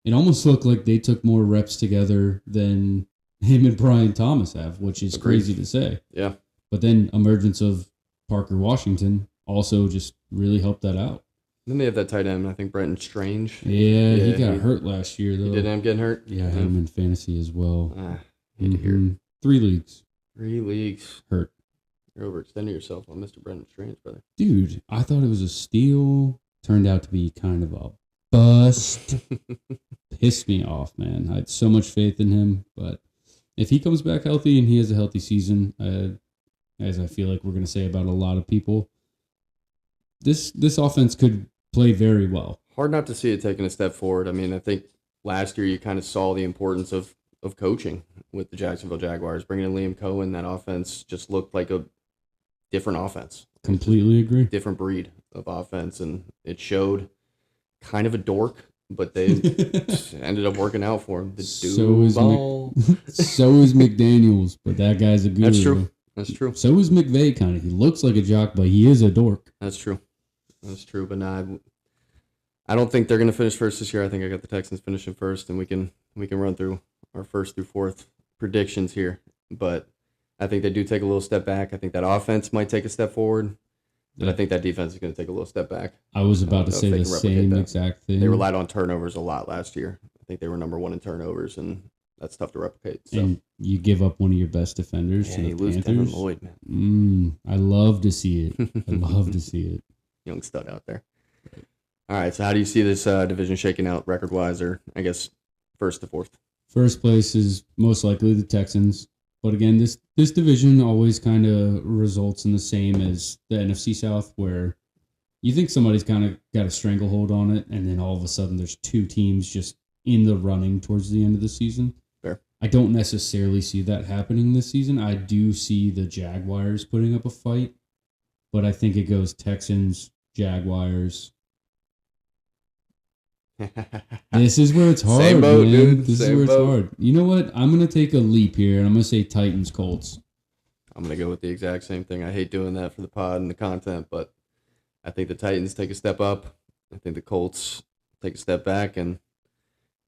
S2: it almost looked like they took more reps together than him and Brian Thomas have, which is
S1: Agreed.
S2: crazy to say.
S1: Yeah.
S2: But then emergence of Parker Washington also just really helped that out.
S1: Then they have that tight end, I think Brenton Strange.
S2: Yeah, he got hurt last year, though.
S1: He did end up getting hurt?
S2: Yeah, him in fantasy as well.
S1: Hate to hear it.
S2: 3 leagues.
S1: 3 leagues.
S2: Hurt.
S1: You're overextending yourself on Mr. Brenton Strange, brother.
S2: Dude, I thought it was a steal. Turned out to be kind of a bust. Pissed me off, man. I had so much faith in him, but if he comes back healthy and he has a healthy season, as I feel like we're going to say about a lot of people, this offense could play very well.
S1: Hard not to see it taking a step forward. I mean, I think last year you kind of saw the importance of coaching with the Jacksonville Jaguars. Bringing in Liam Cohen, that offense just looked like a different offense.
S2: Completely agree.
S1: Different breed of offense, and it showed. Kind of a dork, but they ended up working out for him.
S2: So is McDaniels, but that guy's a guru.
S1: That's true. That's true.
S2: So is McVay, kind of. He looks like a jock, but he is a dork.
S1: That's true. That's true. But nah, I don't think they're going to finish first this year. I think I got the Texans finishing first, and we can run through our first through fourth predictions here. But I think they do take a little step back. I think that offense might take a step forward. But I think that defense is going to take a little step back.
S2: I was about to say the same exact thing.
S1: They relied on turnovers a lot last year. I think they were number 1 in turnovers, and that's tough to replicate. So.
S2: And you give up one of your best defenders to the Panthers.
S1: Lloyd, man.
S2: I love to see it. I love to see it.
S1: Young stud out there. All right, so how do you see this division shaking out record-wise, or I guess first to fourth?
S2: First place is most likely the Texans. But again, this division always kind of results in the same as the NFC South, where you think somebody's kind of got a stranglehold on it, and then all of a sudden there's 2 teams just in the running towards the end of the season.
S1: Fair.
S2: I don't necessarily see that happening this season. I do see the Jaguars putting up a fight, but I think it goes Texans, Jaguars. This is where it's hard,
S1: Same boat,
S2: man.
S1: dude.
S2: This
S1: Same
S2: is where it's
S1: boat.
S2: hard. You know what? I'm going to take a leap here, and I'm going to say Titans, Colts.
S1: I'm going to go with the exact same thing. I hate doing that for the pod and the content, but I think the Titans take a step up. I think the Colts take a step back, and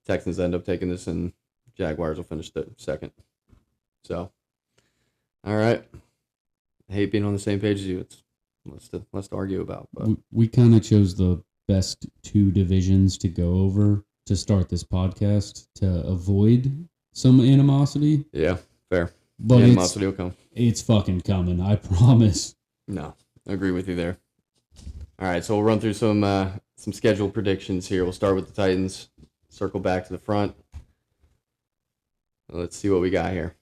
S1: Texans end up taking this, and Jaguars will finish second. So, all right. I hate being on the same page as you. It's less to argue about. But
S2: we kind of chose the best 2 divisions to go over to start this podcast to avoid some animosity.
S1: Yeah, fair.
S2: But
S1: animosity will come.
S2: It's fucking coming, I promise.
S1: No, I agree with you there. All right, so we'll run through some schedule predictions here. We'll start with the Titans, circle back to the front. Let's see what we got here.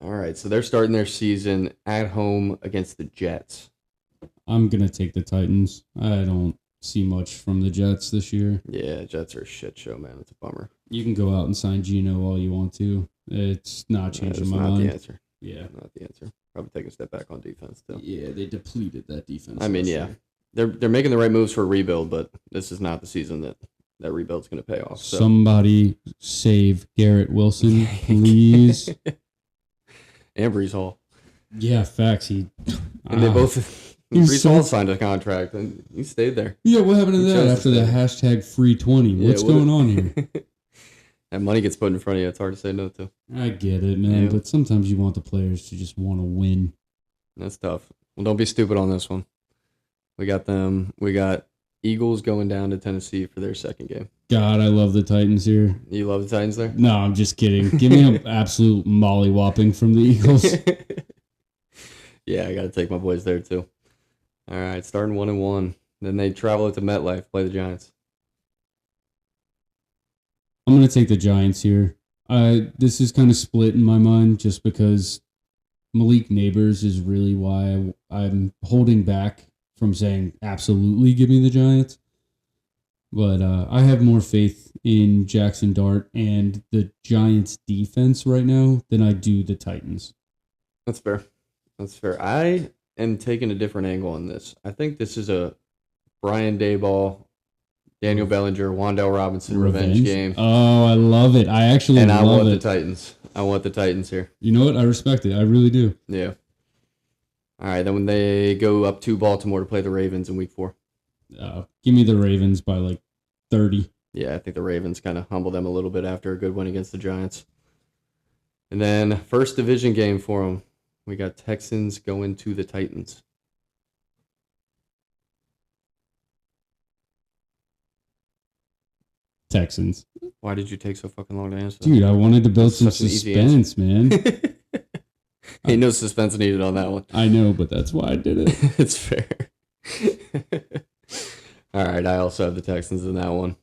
S1: All right, so they're starting their season at home against the Jets.
S2: I'm going to take the Titans. I don't see much from the Jets this year.
S1: Yeah, Jets are a shit show, man. It's a bummer.
S2: You can go out and sign Geno all you want to. It's not changing my mind.
S1: That's not the answer.
S2: Yeah.
S1: Not the answer. Probably taking a step back on defense, too.
S2: Yeah, they depleted that defense.
S1: I mean, yeah. They're making the right moves for a rebuild, but this is not the season that rebuild's going to pay off. So.
S2: Somebody save Garrett Wilson, please.
S1: And Brees Hall.
S2: Yeah, facts.
S1: And they both... Brees Hall signed a contract, and he stayed there.
S2: Yeah, what happened to that after the hashtag free 20? What's going on here?
S1: That money gets put in front of you. It's hard to say no to.
S2: I get it, man, but sometimes you want the players to just want to win.
S1: That's tough. Well, don't be stupid on this one. We got them. We got Eagles going down to Tennessee for their second game.
S2: God, I love the Titans here.
S1: You love the Titans there?
S2: No, I'm just kidding. Give me an absolute mollywhopping from the Eagles.
S1: Yeah, I got to take my boys there too. All right, starting 1-1. Then they travel to MetLife, play the Giants.
S2: I'm going to take the Giants here. This is kind of split in my mind just because Malik Neighbors is really why I'm holding back from saying absolutely give me the Giants. But I have more faith in Jackson Dart and the Giants defense right now than I do the Titans.
S1: That's fair. That's fair. I am taking a different angle on this. I think this is a Brian Daboll, Daniel Bellinger, Wan'Dale Robinson revenge game.
S2: Oh, I love it. I actually love it.
S1: And I want the Titans. I want the Titans here.
S2: You know what? I respect it. I really do.
S1: Yeah. All right, then when they go up to Baltimore to play the Ravens in week 4.
S2: Give me the Ravens by like 30.
S1: Yeah, I think the Ravens kind of humbled them a little bit after a good win against the Giants. And then first division game for them, we got Texans going to the Titans.
S2: Texans.
S1: Why did you take so fucking long to answer?
S2: Dude, I wanted to build some
S1: Such an easy
S2: suspense, man.
S1: Ain't no suspense needed on that one.
S2: I know, but that's why I did it.
S1: It's fair. All right, I also have the Texans in that one.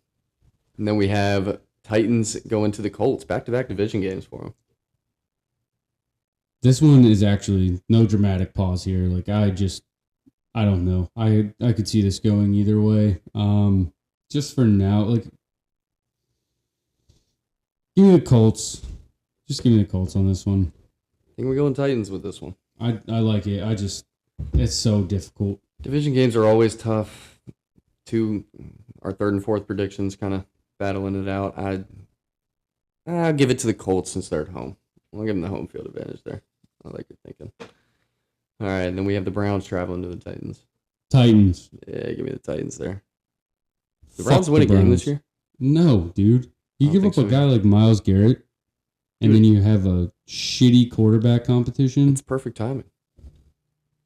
S1: And then we have Titans going to the Colts. Back-to-back division games for them.
S2: This one is actually no dramatic pause here. Like, I don't know. I could see this going either way. Just for now, like, give me the Colts. Just give me the Colts on this one.
S1: I think we're going Titans with this one.
S2: I like it. It's so difficult.
S1: Division games are always tough. Our third and fourth predictions kind of battling it out. I'll give it to the Colts since they're at home. I'll give them the home field advantage there. I like your thinking. All right, and then we have the Browns traveling to the Titans.
S2: Titans.
S1: Yeah, give me the Titans there. The Browns win a game this year?
S2: No, dude. You give up a guy like Myles Garrett, and then you have a shitty quarterback competition.
S1: It's perfect timing.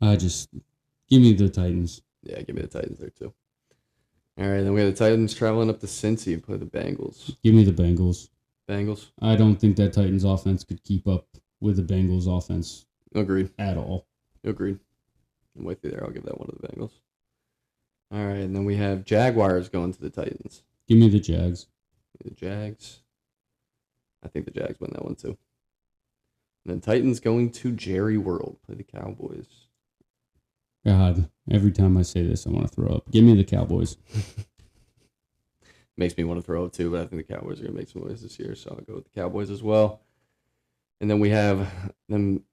S2: Give me the Titans.
S1: Yeah, give me the Titans there too. All right, then we have the Titans traveling up to Cincy and play the Bengals.
S2: Give me the Bengals.
S1: Bengals?
S2: I don't think that Titans offense could keep up with the Bengals offense.
S1: Agreed.
S2: At all.
S1: Agreed. I'm with you there. I'll give that one to the Bengals. All right, and then we have Jaguars going to the Titans.
S2: Give me the Jags.
S1: The Jags. I think the Jags win that one too. And then Titans going to Jerry World. Play the Cowboys.
S2: God, every time I say this, I want to throw up. Give me the Cowboys.
S1: Makes me want to throw up too, but I think the Cowboys are going to make some noise this year, so I'll go with the Cowboys as well. And then we have them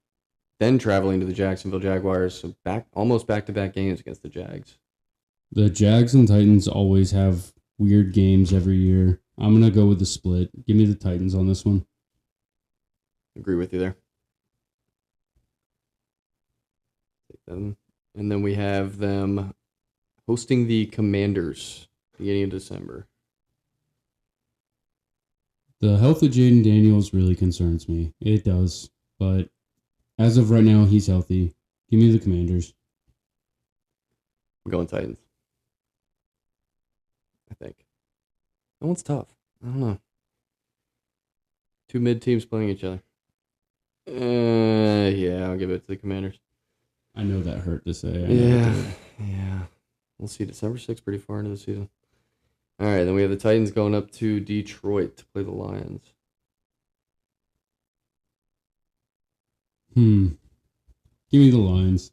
S1: then traveling to the Jacksonville Jaguars, so almost back-to-back games against the Jags.
S2: The Jags and Titans always have weird games every year. I'm going to go with the split. Give me the Titans on this one.
S1: Agree with you there. Take them. And then we have them hosting the Commanders beginning of December.
S2: The health of Jaden Daniels really concerns me. It does. But as of right now, he's healthy. Give me the Commanders.
S1: I'm going Titans. I think. That one's tough. I don't know. Two mid-teams playing each other. Yeah, I'll give it to the Commanders.
S2: I know that hurt to say.
S1: Yeah. We'll see. December 6th, pretty far into the season. All right, then we have the Titans going up to Detroit to play the Lions.
S2: Give me the Lions.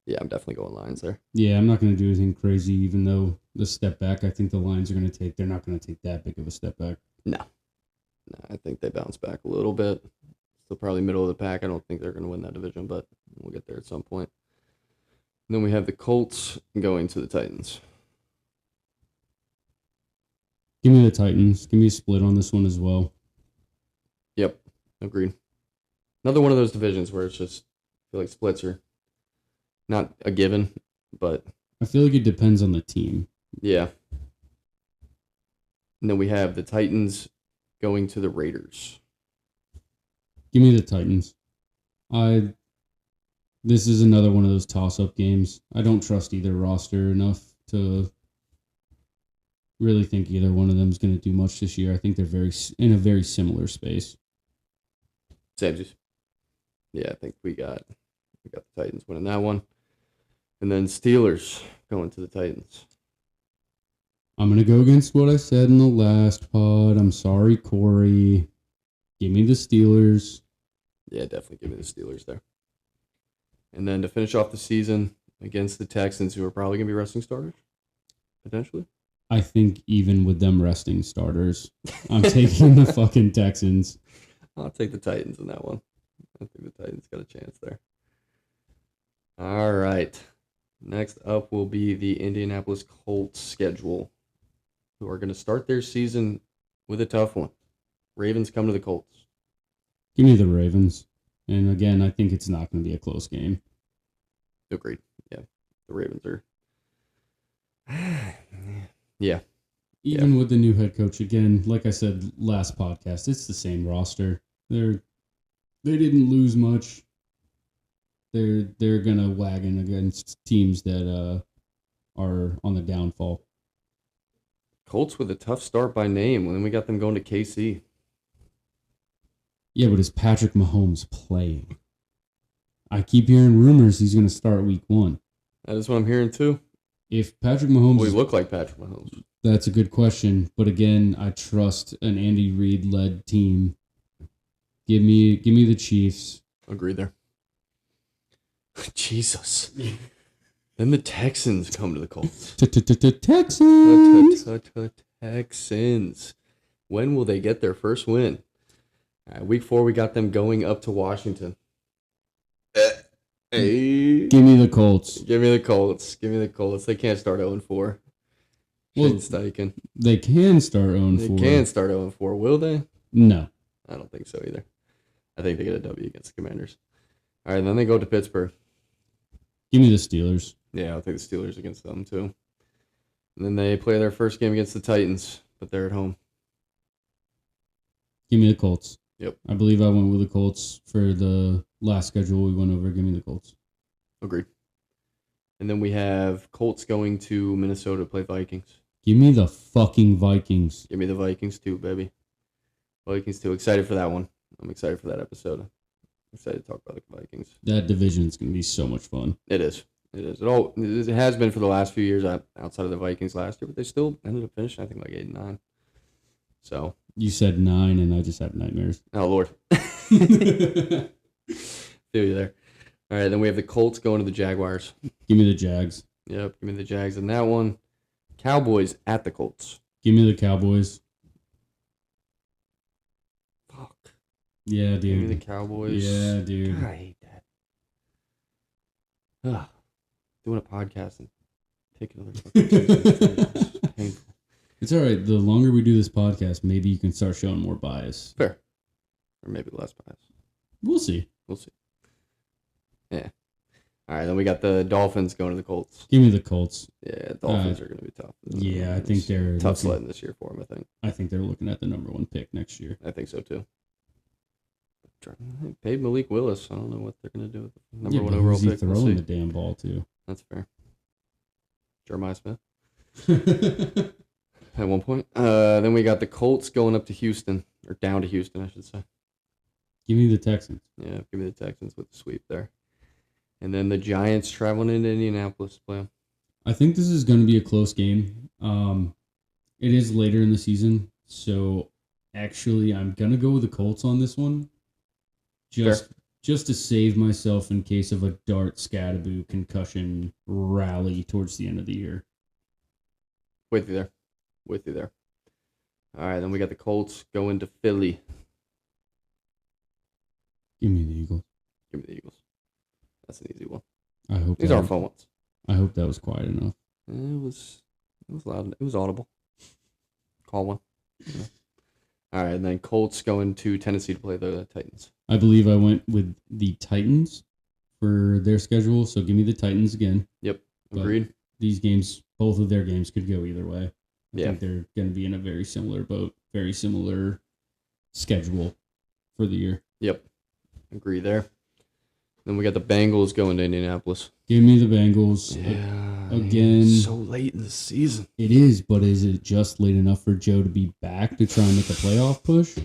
S1: Yeah, I'm definitely going Lions there.
S2: Yeah, I'm not going to do anything crazy, even though the step back I think the Lions are going to take. They're not going to take that big of a step back.
S1: No, I think they bounce back a little bit. Still probably middle of the pack. I don't think they're going to win that division, but we'll get there at some point. And then we have the Colts going to the Titans.
S2: Give me the Titans. Give me a split on this one as well.
S1: Yep, agreed. Another one of those divisions where it's just, I feel like splits are not a given, but
S2: I feel like it depends on the team.
S1: Yeah. And then we have the Titans going to the Raiders.
S2: Give me the Titans. This is another one of those toss-up games. I don't trust either roster enough to really think either one of them is going to do much this year. I think they're in a very similar space.
S1: Samesies. Yeah, I think we got the Titans winning that one. And then Steelers going to the Titans.
S2: I'm going to go against what I said in the last pod. I'm sorry, Corey. Give me the Steelers.
S1: Yeah, definitely give me the Steelers there. And then to finish off the season against the Texans, who are probably going to be resting starters, potentially.
S2: I think even with them resting starters, I'm taking the fucking Texans.
S1: I'll take the Titans in that one. I think the Titans got a chance there. All right. Next up will be the Indianapolis Colts schedule, who are going to start their season with a tough one. Ravens come to the Colts.
S2: Give me the Ravens. And again, I think it's not going to be a close game.
S1: Agreed. Yeah. The Ravens are... Yeah.
S2: Even with the new head coach, again, like I said last podcast, it's the same roster. They didn't lose much. They're gonna wagon against teams that are on the downfall.
S1: Colts with a tough start by name. And then we got them going to KC.
S2: Yeah, but is Patrick Mahomes playing? I keep hearing rumors he's going to start week 1.
S1: That is what I'm hearing too.
S2: If Patrick Mahomes...
S1: Well, he look like Patrick Mahomes.
S2: That's a good question. But again, I trust an Andy Reid-led team. Give me the Chiefs.
S1: Agree there. Jesus. Then the Texans come to the Colts.
S2: Texans!
S1: Texans. When will they get their first win? Week 4, we got them going up to Washington. Hey.
S2: Give me the Colts.
S1: Give me the Colts. Give me the Colts. They can't start 0-4.
S2: Well,
S1: Dyke.
S2: they can start 0-4.
S1: They can start 0-4. Will they?
S2: No.
S1: I don't think so either. I think they get a W against the Commanders. All right, then they go to Pittsburgh.
S2: Give me the Steelers.
S1: Yeah, I'll take the Steelers against them too. And then they play their first game against the Titans, but they're at home.
S2: Give me the Colts.
S1: Yep.
S2: I believe I went with the Colts for the last schedule we went over. Give me the Colts.
S1: Agreed. And then we have Colts going to Minnesota to play Vikings.
S2: Give me the fucking Vikings.
S1: Give me the Vikings too, baby. Vikings too. Excited for that one. I'm excited for that episode. I'm excited to talk about the Vikings.
S2: That division is going to be so much fun.
S1: It is. It is. It has been for the last few years outside of the Vikings last year, but they still ended up finishing, I think, like 8-9. So.
S2: You said 9, and I just have nightmares.
S1: Oh, Lord. Feel you there. All right, then we have the Colts going to the Jaguars.
S2: Give me the Jags.
S1: Yep, give me the Jags. And that one, Cowboys at the Colts.
S2: Give me the Cowboys.
S1: Fuck.
S2: Yeah, dude.
S1: Give me the Cowboys.
S2: Yeah, dude.
S1: God, I hate that. Ugh. Doing a podcast and taking another fucking It's painful.
S2: It's all right. The longer we do this podcast, maybe you can start showing more bias.
S1: Fair. Or maybe less bias.
S2: We'll see.
S1: We'll see. Yeah. All right, then we got the Dolphins going to the Colts.
S2: Give me the Colts.
S1: Yeah, Dolphins are going to be tough.
S2: Yeah, I think they're
S1: tough sledding this year for them, I think.
S2: I think they're looking at the number 1 pick next year.
S1: I think so, too. Paid Malik Willis. I don't know what they're going to do with the number 1 overall pick.
S2: Throwing the damn ball, too.
S1: That's fair. Jeremiah Smith. At one point. Then we got the Colts going up to Houston, or down to Houston, I should say.
S2: Give me the Texans.
S1: Yeah, give me the Texans with the sweep there. And then the Giants traveling into Indianapolis to play them.
S2: I think this is going to be a close game. It is later in the season, so actually I'm going to go with the Colts on this one. Just to save myself in case of a dart scatteroo concussion rally towards the end of the year.
S1: With you there. All right, then we got the Colts going to Philly.
S2: Give me the Eagles.
S1: Give me the Eagles. That's an easy one.
S2: I hope
S1: these are fun ones.
S2: I hope that was quiet enough.
S1: It was loud. It was audible. Call one. Yeah. All right, and then Colts going to Tennessee to play the Titans.
S2: I believe I went with the Titans for their schedule, so give me the Titans again.
S1: Yep, agreed.
S2: But these games, both of their games could go either way. I think
S1: Yeah.
S2: they're going to be in a very similar boat, very similar schedule for the year.
S1: Yep, agree there. Then we got the Bengals going to Indianapolis.
S2: Give me the Bengals.
S1: Yeah,
S2: Again.
S1: so late in the season.
S2: It is, but is it just late enough for Joe to be back to try and make a playoff push?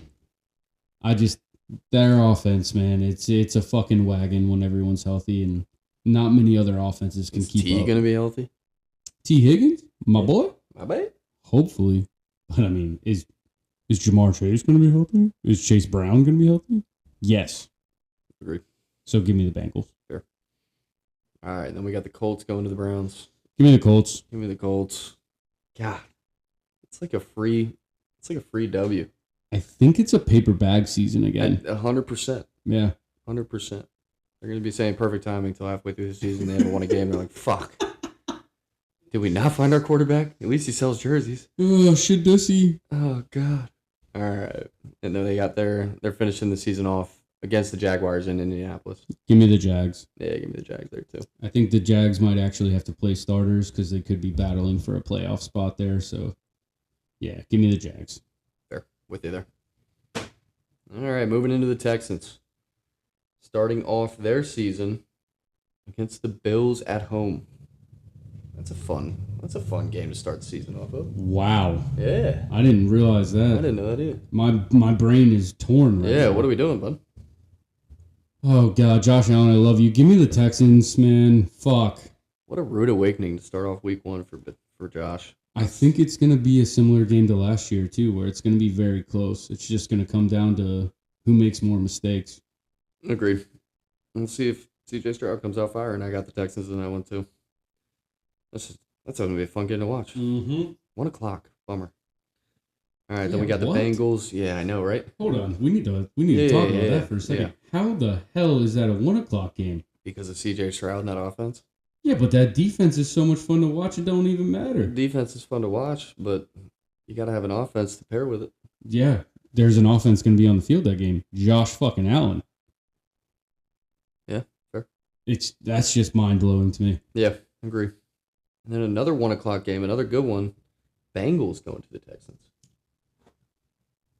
S2: Their offense, man, it's a fucking wagon when everyone's healthy, and not many other offenses can keep
S1: T
S2: up.
S1: going to be healthy?
S2: T. Higgins? My boy?
S1: My bad.
S2: Hopefully. But, I mean, is Jamar Chase going to be healthy? Is Chase Brown going to be healthy? Yes.
S1: Agreed.
S2: So give me the Bengals.
S1: Sure. All right, then we got the Colts going to the Browns.
S2: Give me the Colts.
S1: Give me the Colts. God, it's like a free W.
S2: I think it's a paper bag season again.
S1: 100%.
S2: Yeah.
S1: 100%. They're going to be saying perfect timing until halfway through the season. They haven't won a game. They're like, fuck. Did we not find our quarterback? At least he sells jerseys.
S2: Oh, shit, does he?
S1: Oh, God. All right. And then they're finishing the season off against the Jaguars in Indianapolis.
S2: Give me the Jags.
S1: Yeah, give me the Jags there, too.
S2: I think the Jags might actually have to play starters because they could be battling for a playoff spot there. So Yeah, give me the Jags.
S1: Fair. With you there. All right, moving into the Texans. Starting off their season against the Bills at home. That's a fun game to start the season off of.
S2: Wow.
S1: Yeah.
S2: I didn't realize that.
S1: I didn't know that either.
S2: My brain is torn right now.
S1: What are we doing, bud?
S2: Oh, God, Josh Allen, I love you. Give me the Texans, man. Fuck.
S1: What a rude awakening to start off week 1 for Josh.
S2: I think it's going to be a similar game to last year, too, where it's going to be very close. It's just going to come down to who makes more mistakes.
S1: Agreed. We'll see if CJ Stroud comes out firing. I got the Texans in that one, too. That's going to be a fun game to watch.
S2: Mm-hmm.
S1: 1 o'clock. Bummer. All right, then
S2: Yeah,
S1: we got the
S2: what?
S1: Bengals. Yeah, I know, right?
S2: Hold on. We need to talk about that for a second. How the hell is that a 1 o'clock game?
S1: Because of CJ Stroud and that offense.
S2: Yeah, but that defense is so much fun to watch, it don't even matter.
S1: Defense is fun to watch, but you got to have an offense to pair with it.
S2: Yeah, there's an offense going to be on the field that game. Josh fucking Allen.
S1: Yeah, fair.
S2: That's just mind-blowing to me.
S1: Yeah, agree. And then another 1 o'clock game, another good one. Bengals going to the Texans.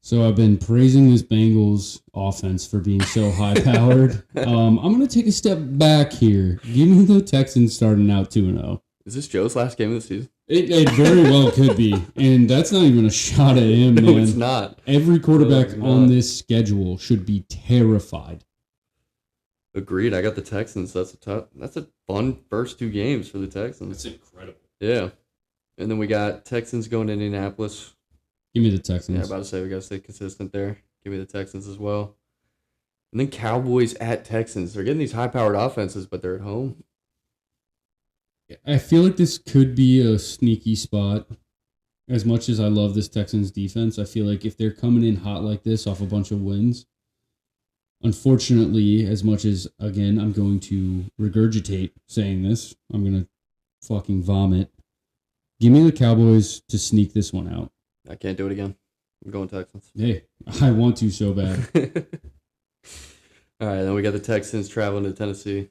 S2: So I've been praising this Bengals offense for being so high-powered. I'm going to take a step back here. Give me the Texans starting out 2-0.
S1: Is this Joe's last game of the season?
S2: It very well could be. And that's not even a shot at him, man.
S1: No, it's not.
S2: Every quarterback
S1: No,
S2: on this schedule should be terrified.
S1: Agreed. I got the Texans. That's a fun first 2 games for the Texans.
S2: That's incredible.
S1: Yeah. And then we got Texans going to Indianapolis.
S2: Give me the Texans.
S1: Yeah, about to say we got to stay consistent there. Give me the Texans as well. And then Cowboys at Texans. They're getting these high-powered offenses, but they're at home.
S2: I feel like this could be a sneaky spot. As much as I love this Texans defense, I feel like if they're coming in hot like this off a bunch of wins, unfortunately, as much as, again, I'm going to regurgitate saying this, I'm going to fucking vomit. Give me the Cowboys to sneak this one out.
S1: I can't do it again. I'm going Texans.
S2: Hey, I want to so bad.
S1: All right, then we got the Texans traveling to Tennessee.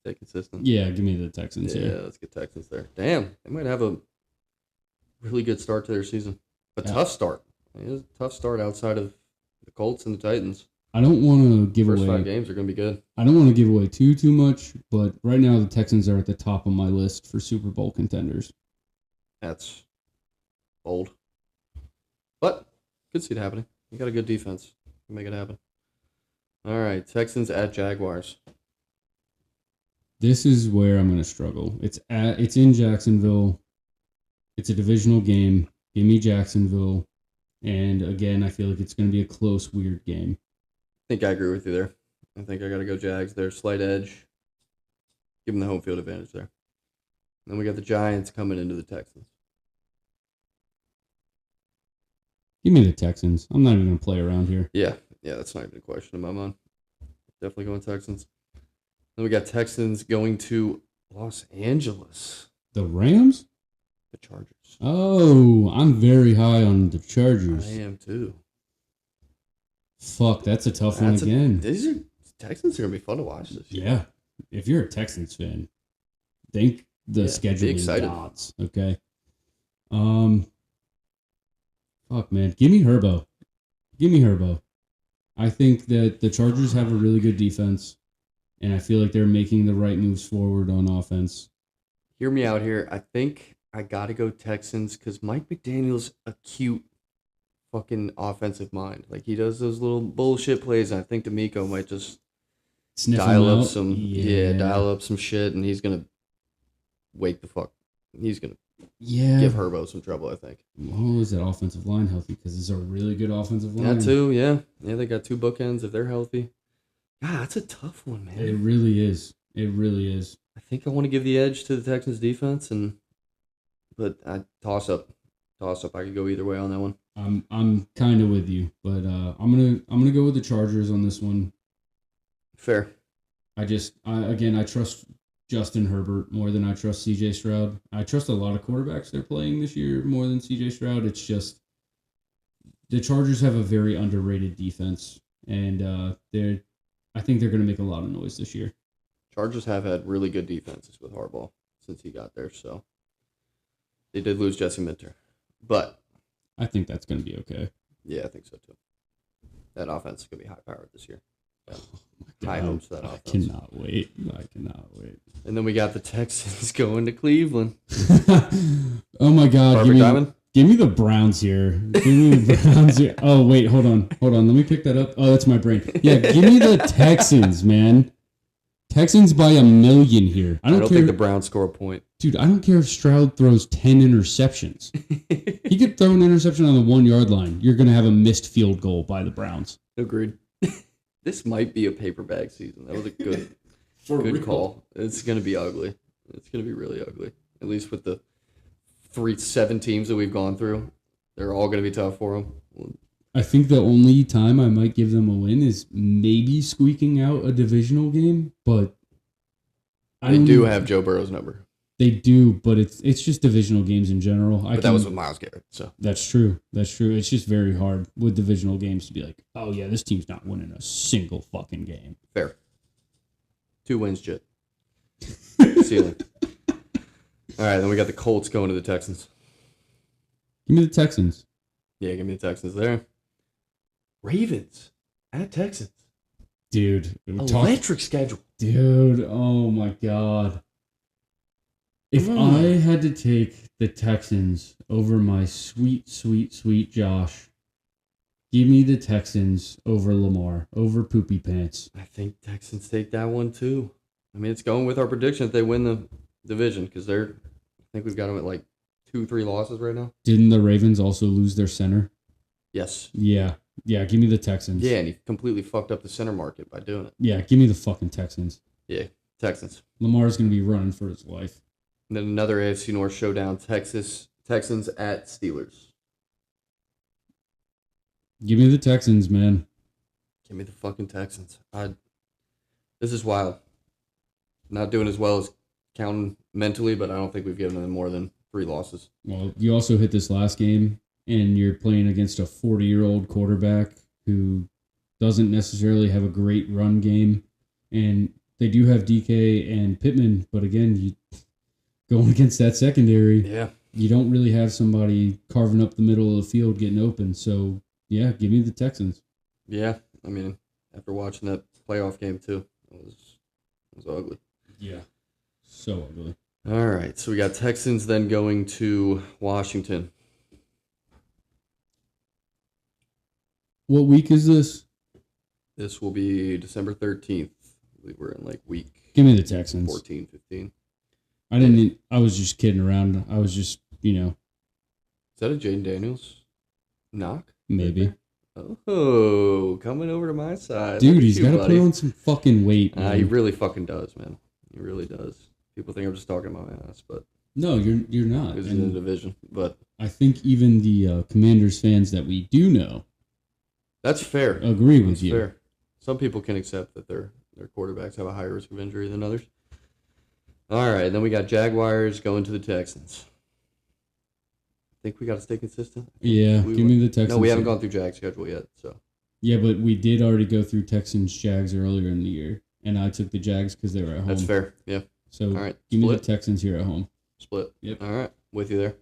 S1: Stay consistent.
S2: Yeah, give me the Texans.
S1: Yeah,
S2: Yeah.
S1: let's get Texans there. Damn, they might have a really good start to their season. A tough start. It is a tough start outside of the Colts and the Titans.
S2: I don't want to give
S1: First
S2: away.
S1: 5 games are going to be good.
S2: I don't want to give away too much, but right now the Texans are at the top of my list for Super Bowl contenders.
S1: That's bold. But could see it happening. You got a good defense. You make it happen. All right, Texans at Jaguars.
S2: This is where I'm going to struggle. It's in Jacksonville. It's a divisional game. Give me Jacksonville. And again, I feel like it's going to be a close, weird game.
S1: I think I agree with you there. I think I got to go Jags there. Slight edge. Give them the home field advantage there. Then we got the Giants coming into the Texans.
S2: Give me the Texans. I'm not even going to play around here.
S1: Yeah, that's not even a question in my mind. Definitely going Texans. Then we got Texans going to Los Angeles.
S2: The Rams?
S1: The Chargers.
S2: Oh, I'm very high on the Chargers.
S1: I am too.
S2: Fuck, that's a tough one again.
S1: Texans are going to be fun to watch this year.
S2: Yeah. If you're a Texans fan, think the
S1: be
S2: scheduling
S1: excited.
S2: dots, okay? Fuck, man. Give me Herbo. I think that the Chargers have a really good defense, and I feel like they're making the right moves forward on offense.
S1: Hear me out here. I think I got to go Texans because Mike McDaniel's a cute fucking offensive mind. Like, he does those little bullshit plays, and I think D'Amico might just
S2: Sniff
S1: dial
S2: them
S1: up
S2: out.
S1: some shit, and he's going to wake the fuck. He's going to
S2: Yeah.
S1: give Herbo some trouble, I think.
S2: Oh, is that offensive line healthy? Because it's a really good offensive line.
S1: That too, yeah. Yeah, they got 2 bookends if they're healthy. God, that's a tough one, man.
S2: It really is.
S1: I think I want to give the edge to the Texans defense, but I toss up. I could go either way on that one.
S2: I'm kind of with you, but I'm gonna go with the Chargers on this one.
S1: Fair.
S2: I trust Justin Herbert more than I trust CJ Stroud. I trust a lot of quarterbacks they're playing this year more than CJ Stroud. It's just the Chargers have a very underrated defense, and I think they're going to make a lot of noise this year.
S1: Chargers have had really good defenses with Harbaugh since he got there, so they did lose Jesse Minter. But
S2: I think that's going to be okay.
S1: Yeah, I think so too. That offense is going to be high-powered this year. Yeah.
S2: God,
S1: High hopes for that offense.
S2: I cannot wait.
S1: And then we got the Texans going to Cleveland.
S2: Oh my God!
S1: Perfect timing.
S2: Give me the Browns here. Give me the Browns here. Oh wait, hold on. Let me pick that up. Oh, that's my brain. Yeah, give me the Texans, man. Texans by 1,000,000 here. I don't care.
S1: Think the Browns score a point.
S2: Dude, I don't care if Stroud throws 10 interceptions. He could throw an interception on the 1-yard line. You're going to have a missed field goal by the Browns.
S1: Agreed. This might be a paper bag season. That was a good call. It's going to be ugly. It's going to be really ugly. At least with the 7 teams that we've gone through. They're all going to be tough for them.
S2: I think the only time I might give them a win is maybe squeaking out a divisional game, but
S1: they do have Joe Burrow's number.
S2: They do, but it's just divisional games in general.
S1: But that was with Myles Garrett, so
S2: that's true. It's just very hard with divisional games to be like, oh yeah, this team's not winning a single fucking game.
S1: Fair. 2 wins, Jit. Ceiling. All right, then we got the Colts going to the Texans.
S2: Give me the Texans.
S1: Yeah, give me the Texans there. Ravens at Texans.
S2: Dude.
S1: Electric schedule.
S2: Dude, oh my God. If I had to take the Texans over my sweet, sweet, sweet Josh, give me the Texans over Lamar, over Poopy Pants.
S1: I think Texans take that one too. I mean, it's going with our prediction that they win the division because I think we've got them at like 2-3 losses right now.
S2: Didn't the Ravens also lose their center?
S1: Yes.
S2: Yeah, give me the Texans.
S1: Yeah, and he completely fucked up the center market by doing it.
S2: Yeah, give me the fucking Texans.
S1: Yeah, Texans.
S2: Lamar's going to be running for his life.
S1: And then another AFC North showdown, Texans at Steelers.
S2: Give me the Texans, man.
S1: Give me the fucking Texans. This is wild. Not doing as well as counting mentally, but I don't think we've given them more than 3 losses.
S2: Well, you also hit this last game, and you're playing against a 40-year-old quarterback who doesn't necessarily have a great run game. And they do have DK and Pittman, but again, you going against that secondary,
S1: yeah,
S2: you don't really have somebody carving up the middle of the field getting open. So, yeah, give me the Texans.
S1: Yeah, I mean, after watching that playoff game too, it was ugly.
S2: Yeah, so ugly.
S1: All right, so we got Texans then going to Washington.
S2: What week is this?
S1: This will be December 13th. I believe we're in like week.
S2: Give me the Texans.
S1: 14, 15.
S2: I was just kidding around. I was just,
S1: Is that a Jaden Daniels knock?
S2: Maybe.
S1: Oh, coming over to my side.
S2: Dude, he's got to put on some fucking weight.
S1: He really fucking does, man. He really does. People think I'm just talking about my ass, but
S2: no, you're not.
S1: He's in the division, but
S2: I think even the Commanders fans that we do know,
S1: that's fair.
S2: Agree with you.
S1: Fair. Some people can accept that their quarterbacks have a higher risk of injury than others. All right, then we got Jaguars going to the Texans. I think we got to stay consistent.
S2: Yeah, give me the Texans.
S1: No, we haven't gone through Jags schedule yet, so.
S2: Yeah, but we did already go through Texans Jags earlier in the year, and I took the Jags because they were at home.
S1: That's fair. Yeah.
S2: So all right, give me the Texans here at home.
S1: Split.
S2: Yep.
S1: All right, with you there.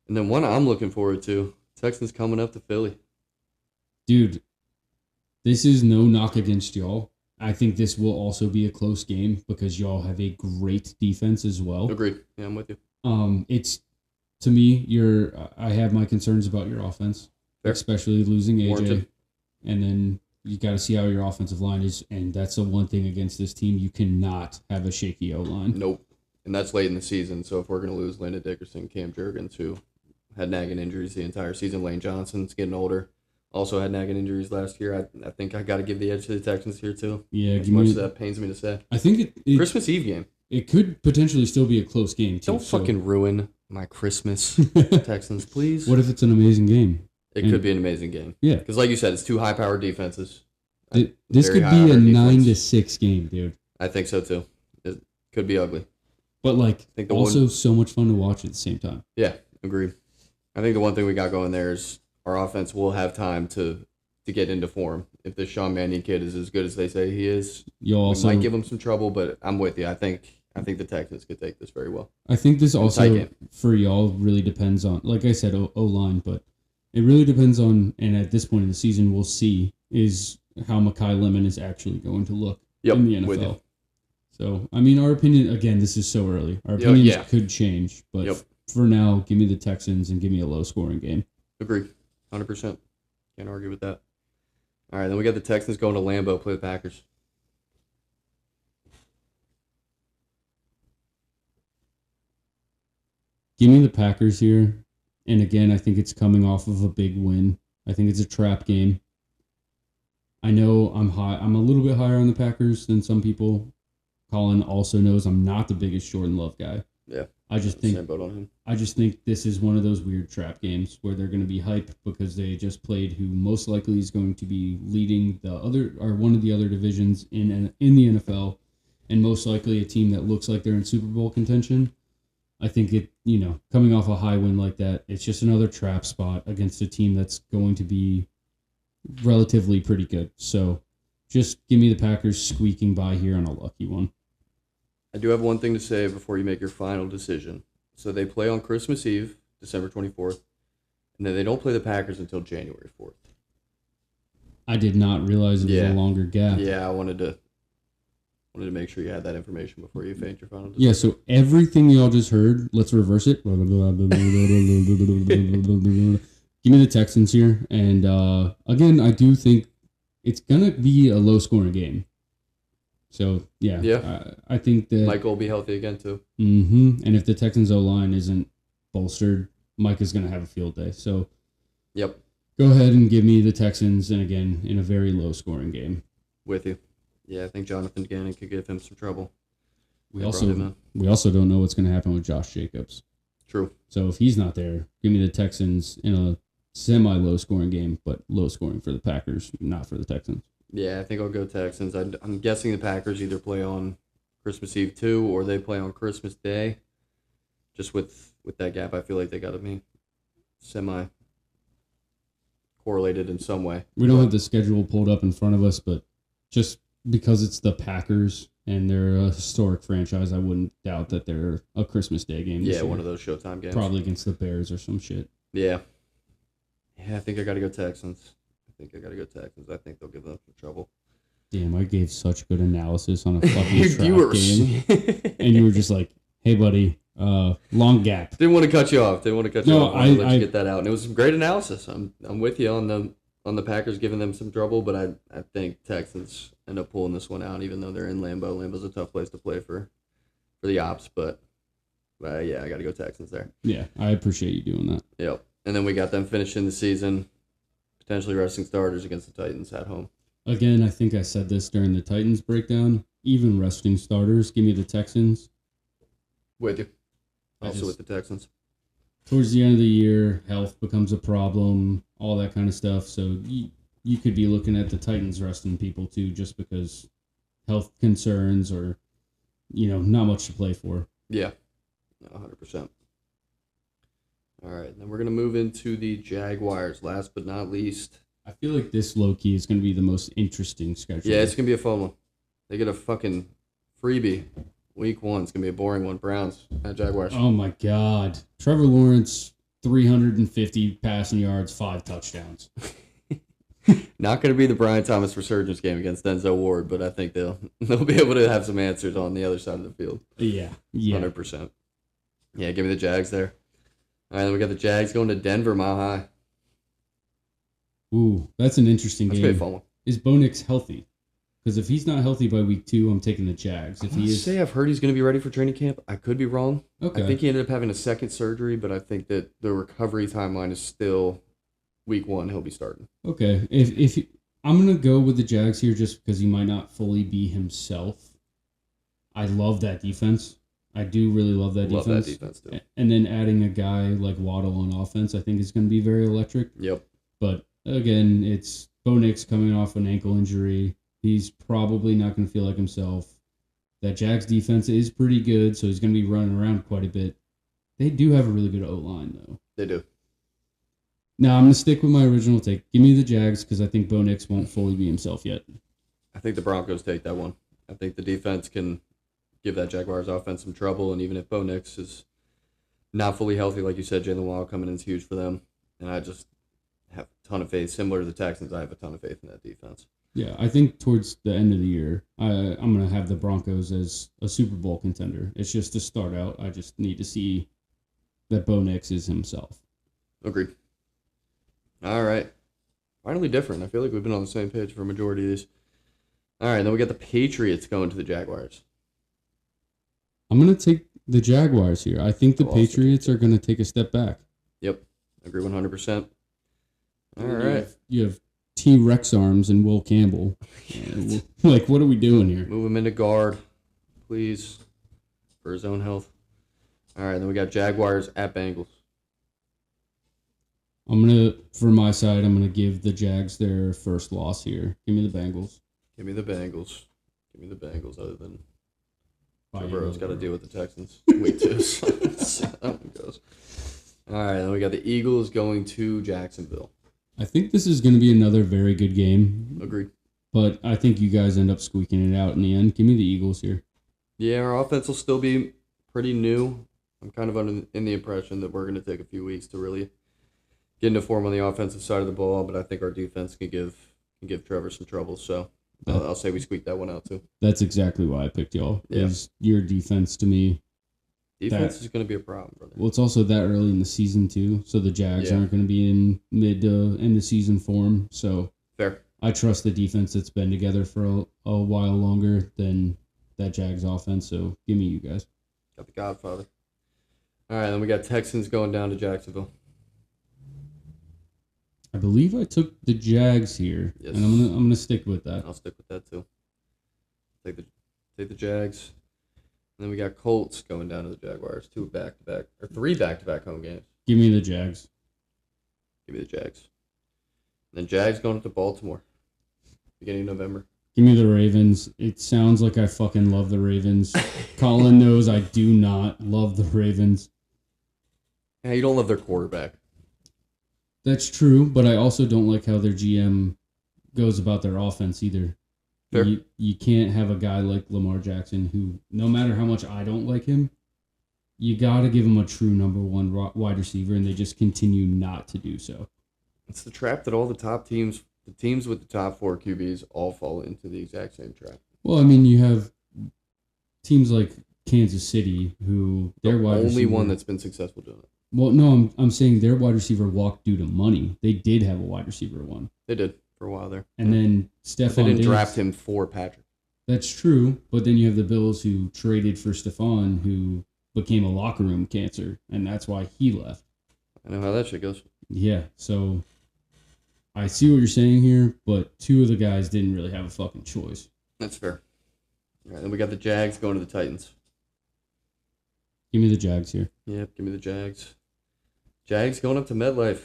S1: And then one I'm looking forward to: Texans coming up to Philly.
S2: Dude, this is no knock against y'all. I think this will also be a close game because y'all have a great defense as well.
S1: Agreed. Yeah, I'm with you.
S2: It's to me, I have my concerns about your offense,
S1: Fair.
S2: Especially losing AJ,
S1: Warranted.
S2: And then you got to see how your offensive line is, and that's the one thing against this team. You cannot have a shaky O-line.
S1: Nope. And that's late in the season, so if we're going to lose Landon Dickerson, Cam Jurgens, who had nagging injuries the entire season, Lane Johnson's getting older, also had nagging injuries last year, I think I got to give the edge to the Texans here too.
S2: Yeah,
S1: as much as that pains me to say.
S2: I think it
S1: Christmas Eve game.
S2: It could potentially still be a close game too.
S1: Don't fucking ruin my Christmas, Texans, please.
S2: What if it's an amazing game?
S1: It could be an amazing game.
S2: Yeah.
S1: Because like you said, it's 2 high-powered defenses.
S2: This could be a 9-6 game, dude.
S1: I think so, too. It could be ugly.
S2: But, also so much fun to watch at the same time.
S1: Yeah, agreed. I think the one thing we got going there is our offense will have time to get into form. If this Sean Mannion kid is as good as they say he is, we might give him some trouble, but I'm with you. I think I think the Texans could take this very well.
S2: I think this
S1: tight
S2: also,
S1: game.
S2: for y'all, really depends on, like I said, O-line, but it really depends on, and at this point in the season, we'll see, is how Mekhi Lemon is actually going to look in the
S1: with you.
S2: NFL. So, I mean, our opinion, again, this is so early. Our opinions could change, but for now, give me the Texans and give me a low-scoring game.
S1: Agreed. 100%. Can't argue with that. All right, then we got the Texans going to Lambeau, play the Packers.
S2: Give me the Packers here. And again, I think it's coming off of a big win. I think it's a trap game. I know I'm a little bit higher on the Packers than some people. Collin also knows I'm not the biggest Jordan Love guy.
S1: Yeah.
S2: Same boat on him. I just think this is one of those weird trap games where they're going to be hyped because they just played who most likely is going to be leading the other or one of the other divisions in the NFL, and most likely a team that looks like they're in Super Bowl contention. I think coming off a high win like that, it's just another trap spot against a team that's going to be relatively pretty good. So just give me the Packers squeaking by here on a lucky one.
S1: I do have one thing to say before you make your final decision. So they play on Christmas Eve, December 24th, and then they don't play the Packers until January 4th.
S2: I did not realize it was a longer gap.
S1: Yeah, I wanted to make sure you had that information before you made your final decision.
S2: Yeah, so everything y'all just heard, let's reverse it. Give me the Texans here. And again, I do think it's going to be a low-scoring game. So, I think that
S1: Michael will be healthy again, too.
S2: Mm-hmm. And if the Texans O-line isn't bolstered, Mike is going to have a field day. So,
S1: go
S2: ahead and give me the Texans, and again, in a very low-scoring game.
S1: With you. Yeah, I think Jonathan Gannon could give him some trouble.
S2: We also don't know what's going to happen with Josh Jacobs.
S1: True.
S2: So if he's not there, give me the Texans in a semi-low scoring game, but low scoring for the Packers, not for the Texans.
S1: Yeah, I think I'll go Texans. I'm guessing the Packers either play on Christmas Eve too, or they play on Christmas Day. Just with that gap, I feel like they got to be semi-correlated in some way.
S2: We don't have the schedule pulled up in front of us, but just because it's the Packers and they're a historic franchise, I wouldn't doubt that they're a Christmas Day game.
S1: Yeah, one of those Showtime games.
S2: Probably against the Bears or some shit.
S1: Yeah. Yeah, I think I got to go Texans. I think they'll give them some trouble.
S2: Damn, I gave such good analysis on a fucking trap game. And you were just like, hey, buddy, long gap.
S1: Didn't want to cut you off.
S2: No,
S1: I let you get that out. And it was some great analysis. I'm with you on the Packers giving them some trouble, but I think Texans end up pulling this one out, even though they're in Lambeau. Lambeau's a tough place to play for the Ops, but yeah, I got to go Texans there.
S2: Yeah, I appreciate you doing that.
S1: Yep. And then we got them finishing the season, potentially resting starters against the Titans at home.
S2: Again, I think I said this during the Titans breakdown. Even resting starters, give me the Texans.
S1: With you. Also with the Texans.
S2: Towards the end of the year, health becomes a problem, all that kind of stuff. So you could be looking at the Titans resting people too, just because health concerns or, not much to play for.
S1: Yeah, 100%. All right, then we're going to move into the Jaguars, last but not least.
S2: I feel like this low-key is going to be the most interesting schedule.
S1: Yeah, it's going to be a fun one. They get a fucking freebie. Week 1, it's going to be a boring one. Browns at Jaguars.
S2: Oh, my God. Trevor Lawrence, 350 passing yards, 5 touchdowns.
S1: Not going to be the Brian Thomas resurgence game against Denzel Ward, but I think they'll be able to have some answers on the other side of the field.
S2: Yeah.
S1: 100%. Yeah, give me the Jags there. All right, then we got the Jags going to Denver, Mile High.
S2: Ooh, that's an interesting game.
S1: That's a fun one.
S2: Is Bo Nix healthy? Because if he's not healthy by week 2, I'm taking the Jags. If
S1: I've heard he's going to be ready for training camp. I could be wrong.
S2: Okay.
S1: I think he ended up having a second surgery, but I think that the recovery timeline is still week 1. He'll be starting.
S2: Okay. If I'm going to go with the Jags here just because he might not fully be himself. I love that defense. I do really love that defense.
S1: Love that defense, too.
S2: And then adding a guy like Waddle on offense, I think is going to be very electric.
S1: Yep.
S2: But, again, it's Bo Nix coming off an ankle injury. He's probably not going to feel like himself. That Jags defense is pretty good, so he's going to be running around quite a bit. They do have a really good O-line, though.
S1: They do.
S2: Now, I'm going to stick with my original take. Give me the Jags because I think Bo Nix won't fully be himself yet.
S1: I think the Broncos take that one. I think the defense can give that Jaguars offense some trouble. And even if Bo Nix is not fully healthy, like you said, Jalen Waddle coming in is huge for them. And I just have a ton of faith. Similar to the Texans, I have a ton of faith in that defense.
S2: Yeah, I think towards the end of the year, I'm going to have the Broncos as a Super Bowl contender. It's just to start out. I just need to see that Bo Nix is himself.
S1: Agreed. All right. Finally different. I feel like we've been on the same page for a majority of these. All right, then we got the Patriots going to the Jaguars.
S2: I'm going to take the Jaguars here. I think the Patriots are going to take a step back.
S1: Yep. Agree 100%. All right.
S2: You have T-Rex arms and Will Campbell. Like, what are we doing here?
S1: Move him into guard, please, for his own health. All right, then we got Jaguars at Bengals.
S2: For my side, I'm going to give the Jags their first loss here. Give me the Bengals.
S1: Give me the Bengals. Give me the Bengals, other than Joe Burrow's got to deal with the Texans. Week 2. So let's see how that one goes. All right, then we got the Eagles going to Jacksonville.
S2: I think this is going to be another very good game.
S1: Agreed.
S2: But I think you guys end up squeaking it out in the end. Give me the Eagles here.
S1: Yeah, our offense will still be pretty new. I'm kind of in the impression that we're going to take a few weeks to really get into form on the offensive side of the ball, but I think our defense can give Trevor some trouble. So I'll say we squeaked that one out too.
S2: That's exactly why I picked y'all.
S1: Yeah.
S2: Is your defense to me.
S1: Defense is going to be a problem, brother.
S2: Well, it's also that early in the season too, so the Jags aren't going to be in mid to end of season form. So
S1: fair.
S2: I trust the defense that's been together for a while longer than that Jags offense. So give me you guys.
S1: Got the Godfather. All right, then we got Texans going down to Jacksonville.
S2: I believe I took the Jags here,
S1: yes.
S2: and I'm gonna stick with that.
S1: I'll stick with that too. Take the Jags. And then we got Colts going down to the Jaguars. 3 back-to-back home games.
S2: Give me the Jags.
S1: Give me the Jags. And then Jags going up to Baltimore. Beginning of November.
S2: Give me the Ravens. It sounds like I fucking love the Ravens. Collin knows I do not love the Ravens.
S1: Yeah, you don't love their quarterback.
S2: That's true, but I also don't like how their GM goes about their offense either.
S1: Fair.
S2: You can't have a guy like Lamar Jackson who, no matter how much I don't like him, you got to give him a true number one wide receiver, and they just continue not to do so.
S1: It's the trap that all the top teams, the teams with the top 4 QBs, all fall into the exact same trap.
S2: Well, I mean, you have teams like Kansas City who their wide
S1: only
S2: receiver,
S1: one that's been successful doing it.
S2: Well, no, I'm saying their wide receiver walked due to money. They did have a wide receiver one.
S1: They did for a while there.
S2: And then Stephon
S1: They didn't
S2: Diggs,
S1: draft him for Patrick.
S2: That's true, but then you have the Bills who traded for Stephon, who became a locker room cancer, and that's why he left.
S1: I know how that shit goes.
S2: Yeah, so I see what you're saying here, but 2 of the guys didn't really have a fucking choice.
S1: That's fair. All right, then we got the Jags going to the Titans.
S2: Give me the Jags here.
S1: Yep, give me the Jags. Jags going up to MetLife.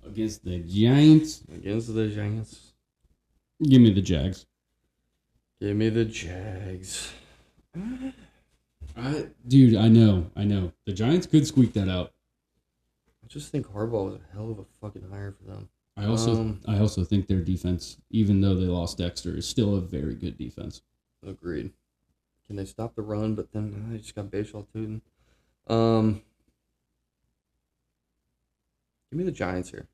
S2: Against the Giants.
S1: Against the Giants.
S2: Give me the Jags.
S1: Give me the Jags.
S2: Dude, I know. The Giants could squeak that out.
S1: I just think Harbaugh was a hell of a fucking hire for them.
S2: I also think their defense, even though they lost Dexter, is still a very good defense.
S1: Agreed. Can they stop the run? But then they just got Bashaw too. Give me the Giants here.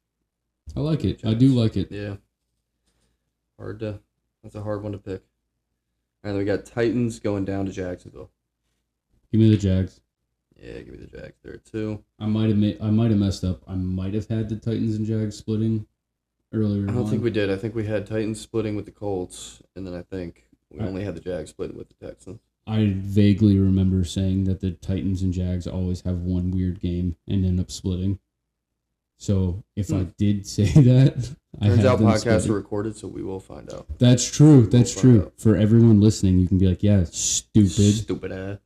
S2: I like it. I do like it.
S1: Yeah. That's a hard one to pick. All right, then we got Titans going down to Jacksonville.
S2: Give me the Jags.
S1: Yeah, give me the Jags there too.
S2: I might have messed up. I might have had the Titans and Jags splitting earlier.
S1: I don't think we did. I think we had Titans splitting with the Colts, and then I think we only had the Jags splitting with the Texans.
S2: I vaguely remember saying that the Titans and Jags always have one weird game and end up splitting. So if I did say that,
S1: turns out podcasts are recorded, so we will find out.
S2: That's true. That's true. For everyone listening, you can be like, "Yeah, stupid
S1: ass."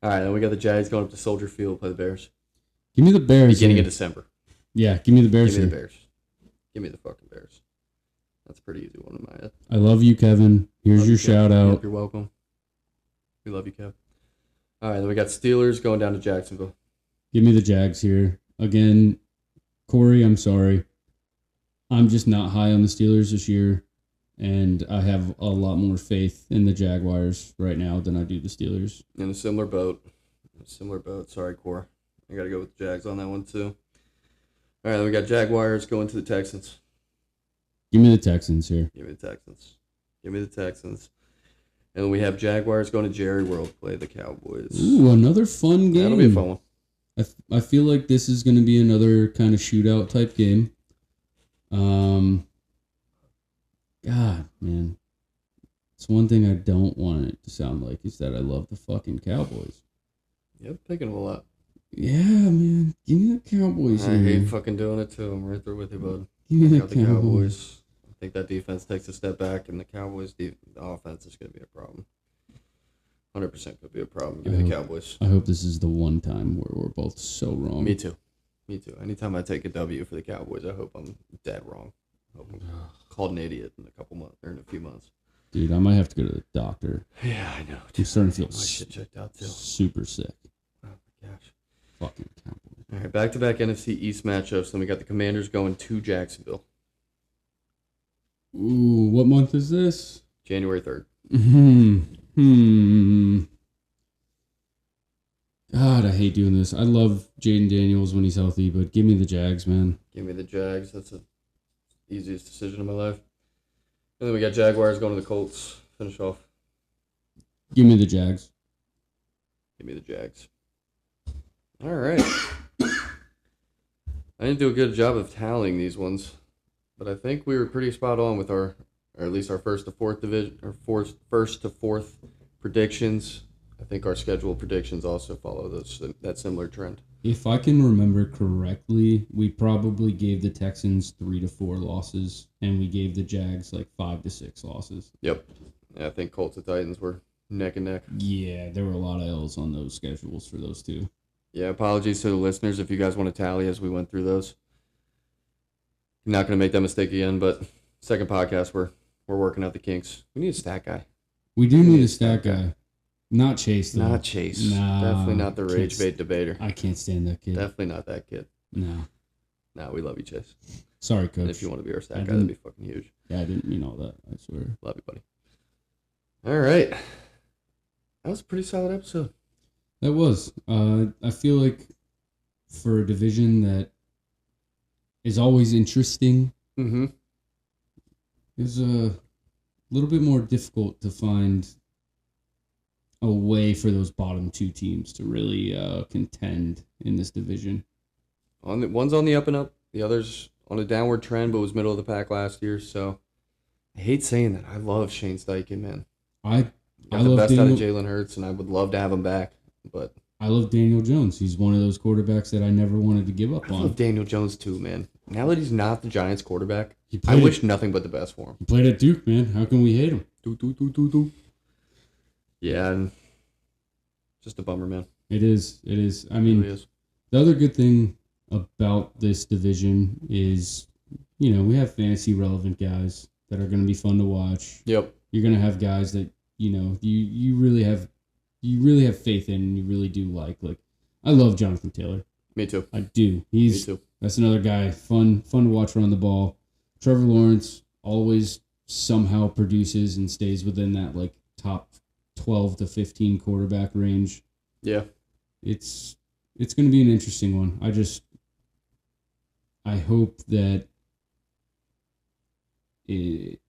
S1: All right, then we got the Jags going up to Soldier Field, play the Bears.
S2: Give me the Bears.
S1: Beginning of December.
S2: Yeah, give me the Bears.
S1: Give me the Bears. Give me the fucking Bears. That's a pretty easy one in my head.
S2: I love you, Kevin. Here's your shout out.
S1: Yep, you're welcome. We love you, Kev. All right, then we got Steelers going down to Jacksonville.
S2: Give me the Jags here. Again, Corey, I'm sorry. I'm just not high on the Steelers this year. and I have a lot more faith in the Jaguars right now than I do the Steelers.
S1: In a similar boat. Sorry, Core. I got to go with the Jags on that one, too. All right, then we got Jaguars going to the Texans.
S2: Give me the Texans here.
S1: Give me the Texans. And then we have Jaguars going to Jerry World, play the Cowboys.
S2: Ooh, another fun game.
S1: That'll be a fun one.
S2: I feel like this is going to be another kind of shootout type game. God, man. It's one thing I don't want it to sound like is that I love the fucking Cowboys.
S1: Yep, picking them a lot.
S2: Yeah, man. Give me the Cowboys.
S1: I hate fucking doing it too. I'm right there with you, bud.
S2: Give me
S1: Got the Cowboys. I think that defense takes a step back, and the Cowboys' the offense is going to be a problem. 100% could be a problem. Give me the Cowboys.
S2: I hope this is the one time where we're both so wrong.
S1: Me too. Anytime I take a W for the Cowboys, I hope I'm dead wrong. I hope I'm called an idiot in a couple months or in a few months.
S2: Dude, I might have to go to the doctor.
S1: Yeah, I know.
S2: I'm starting to feel
S1: my shit checked out too.
S2: Super sick.
S1: Oh my gosh.
S2: Fucking Cowboys.
S1: All right, back-to-back NFC East matchups. Then we got the Commanders going to Jacksonville.
S2: Ooh, what month is this?
S1: January 3rd.
S2: God, I hate doing this. I love Jaden Daniels when he's healthy, but give me the Jags, man.
S1: Give me the Jags. That's the easiest decision of my life. And then we got Jaguars going to the Colts. Finish off.
S2: Give me the Jags.
S1: Give me the Jags. All right. I didn't do a good job of tallying these ones, but I think we were pretty spot on with our, or at least our first to fourth division, or first to fourth predictions. I think our scheduled predictions also follow that similar trend.
S2: If I can remember correctly, we probably gave the Texans 3 to 4 losses, and we gave the Jags like 5 to 6 losses.
S1: Yep. Yeah, I think Colts and Titans were neck and neck.
S2: Yeah, there were a lot of L's on those schedules for those two.
S1: Yeah, apologies to the listeners if you guys want to tally as we went through those. I'm not going to make that mistake again, but second podcast, we're working out the kinks. We need a stat guy.
S2: We do need a stat guy. Not Chase, though.
S1: Not Chase.
S2: Nah,
S1: definitely not the rage bait debater.
S2: I can't stand that kid.
S1: Definitely not that kid.
S2: No.
S1: No, we love you, Chase.
S2: Sorry, Coach.
S1: And if you want to be our stat guy, that'd be fucking huge.
S2: Yeah, I didn't mean all that. I swear.
S1: Love you, buddy. All right. That was a pretty solid episode.
S2: That was. I feel like for a division that is always interesting, is a little bit more difficult to find a way for those bottom two teams to really contend in this division.
S1: One's on the up and up. The other's on a downward trend, but was middle of the pack last year. So I hate saying that. I love Shane Steichen, man.
S2: I
S1: got the best out of Jalen Hurts, and I would love to have him back. But
S2: I love Daniel Jones. He's one of those quarterbacks that I never wanted to give up on.
S1: I love Daniel Jones too, man. Now that he's not the Giants quarterback, I wish nothing but the best for him.
S2: He played at Duke, man. How can we hate him?
S1: Yeah, and just a bummer, man.
S2: It is. I mean, the other good thing about this division is, we have fantasy relevant guys that are going to be fun to watch.
S1: Yep.
S2: You're going to have guys that, you really have faith in and you really do like. Like, I love Jonathan Taylor.
S1: Me too.
S2: I do.
S1: Me too.
S2: That's another guy. Fun to watch run the ball. Trevor Lawrence always somehow produces and stays within that like top 12 to 15 quarterback range.
S1: Yeah.
S2: It's going to be an interesting one. I hope that it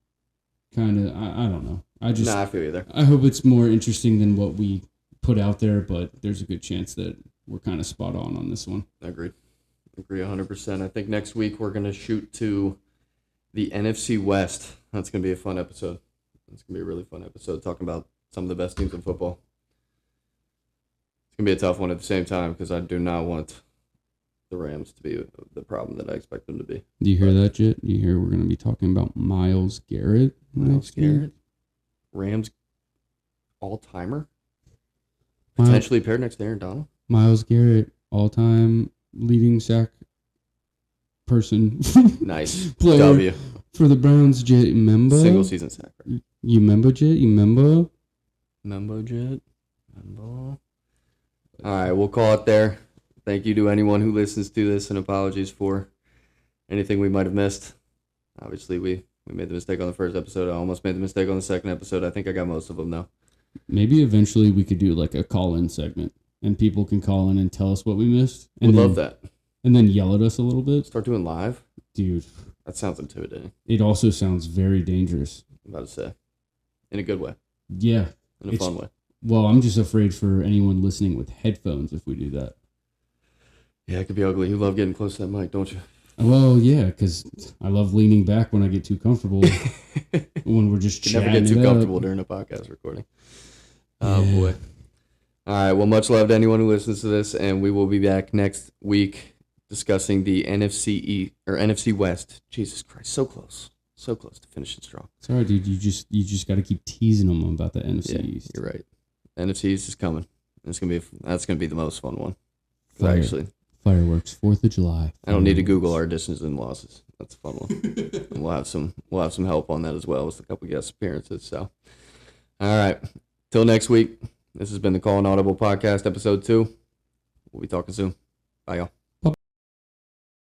S2: kind of, I don't know. I
S1: feel you there.
S2: I hope it's more interesting than what we put out there, but there's a good chance that we're kind of spot on this one.
S1: Agreed 100%. I think next week we're going to shoot to the NFC West. That's going to be a fun episode. It's going to be a really fun episode talking about some of the best teams in football. It's going to be a tough one at the same time because I do not want the Rams to be the problem that I expect them to be.
S2: Do you hear that, Jit? Do you hear we're going to be talking about Myles Garrett?
S1: Rams all-timer? Potentially paired next to Aaron Donald?
S2: Myles Garrett, all-time leading sack person.
S1: Nice.
S2: Player
S1: W.
S2: For the Browns, Jit. Remember?
S1: Single season sack.
S2: You remember, Jit? You remember?
S1: Membo Jet. Membo. All right, we'll call it there. Thank you to anyone who listens to this, and apologies for anything we might have missed. Obviously, we We made the mistake on the first episode. I almost made the mistake on the second episode. I think I got most of them now.
S2: Maybe eventually we could do like a call-in segment, and people can call in and tell us what we missed. And
S1: Love that.
S2: And then yell at us a little bit.
S1: Start doing live?
S2: Dude.
S1: That sounds intimidating.
S2: It also sounds very dangerous.
S1: I'm about to say. In a good way.
S2: Yeah.
S1: In a fun way.
S2: Well, I'm just afraid for anyone listening with headphones if we do that.
S1: Yeah, it could be ugly. You love getting close to that mic, don't you?
S2: Well, yeah, because I love leaning back when I get too comfortable. When we're just chatting.
S1: Never get too comfortable during a podcast recording. Oh, boy. All right. Well, much love to anyone who listens to this, and we will be back next week discussing the NFC West. Jesus Christ, so close to finishing strong.
S2: Sorry, dude. You just got to keep teasing them about the NFC East.
S1: You're right. NFC East is coming. That's gonna be the most fun one. Actually,
S2: fireworks, 4th of July.
S1: I don't need to Google our additions and losses. That's a fun one. And we'll have some help on that as well with a couple guest appearances. So, all right. Till next week. This has been the Collin Audible Podcast, episode 2. We'll be talking soon. Bye, y'all.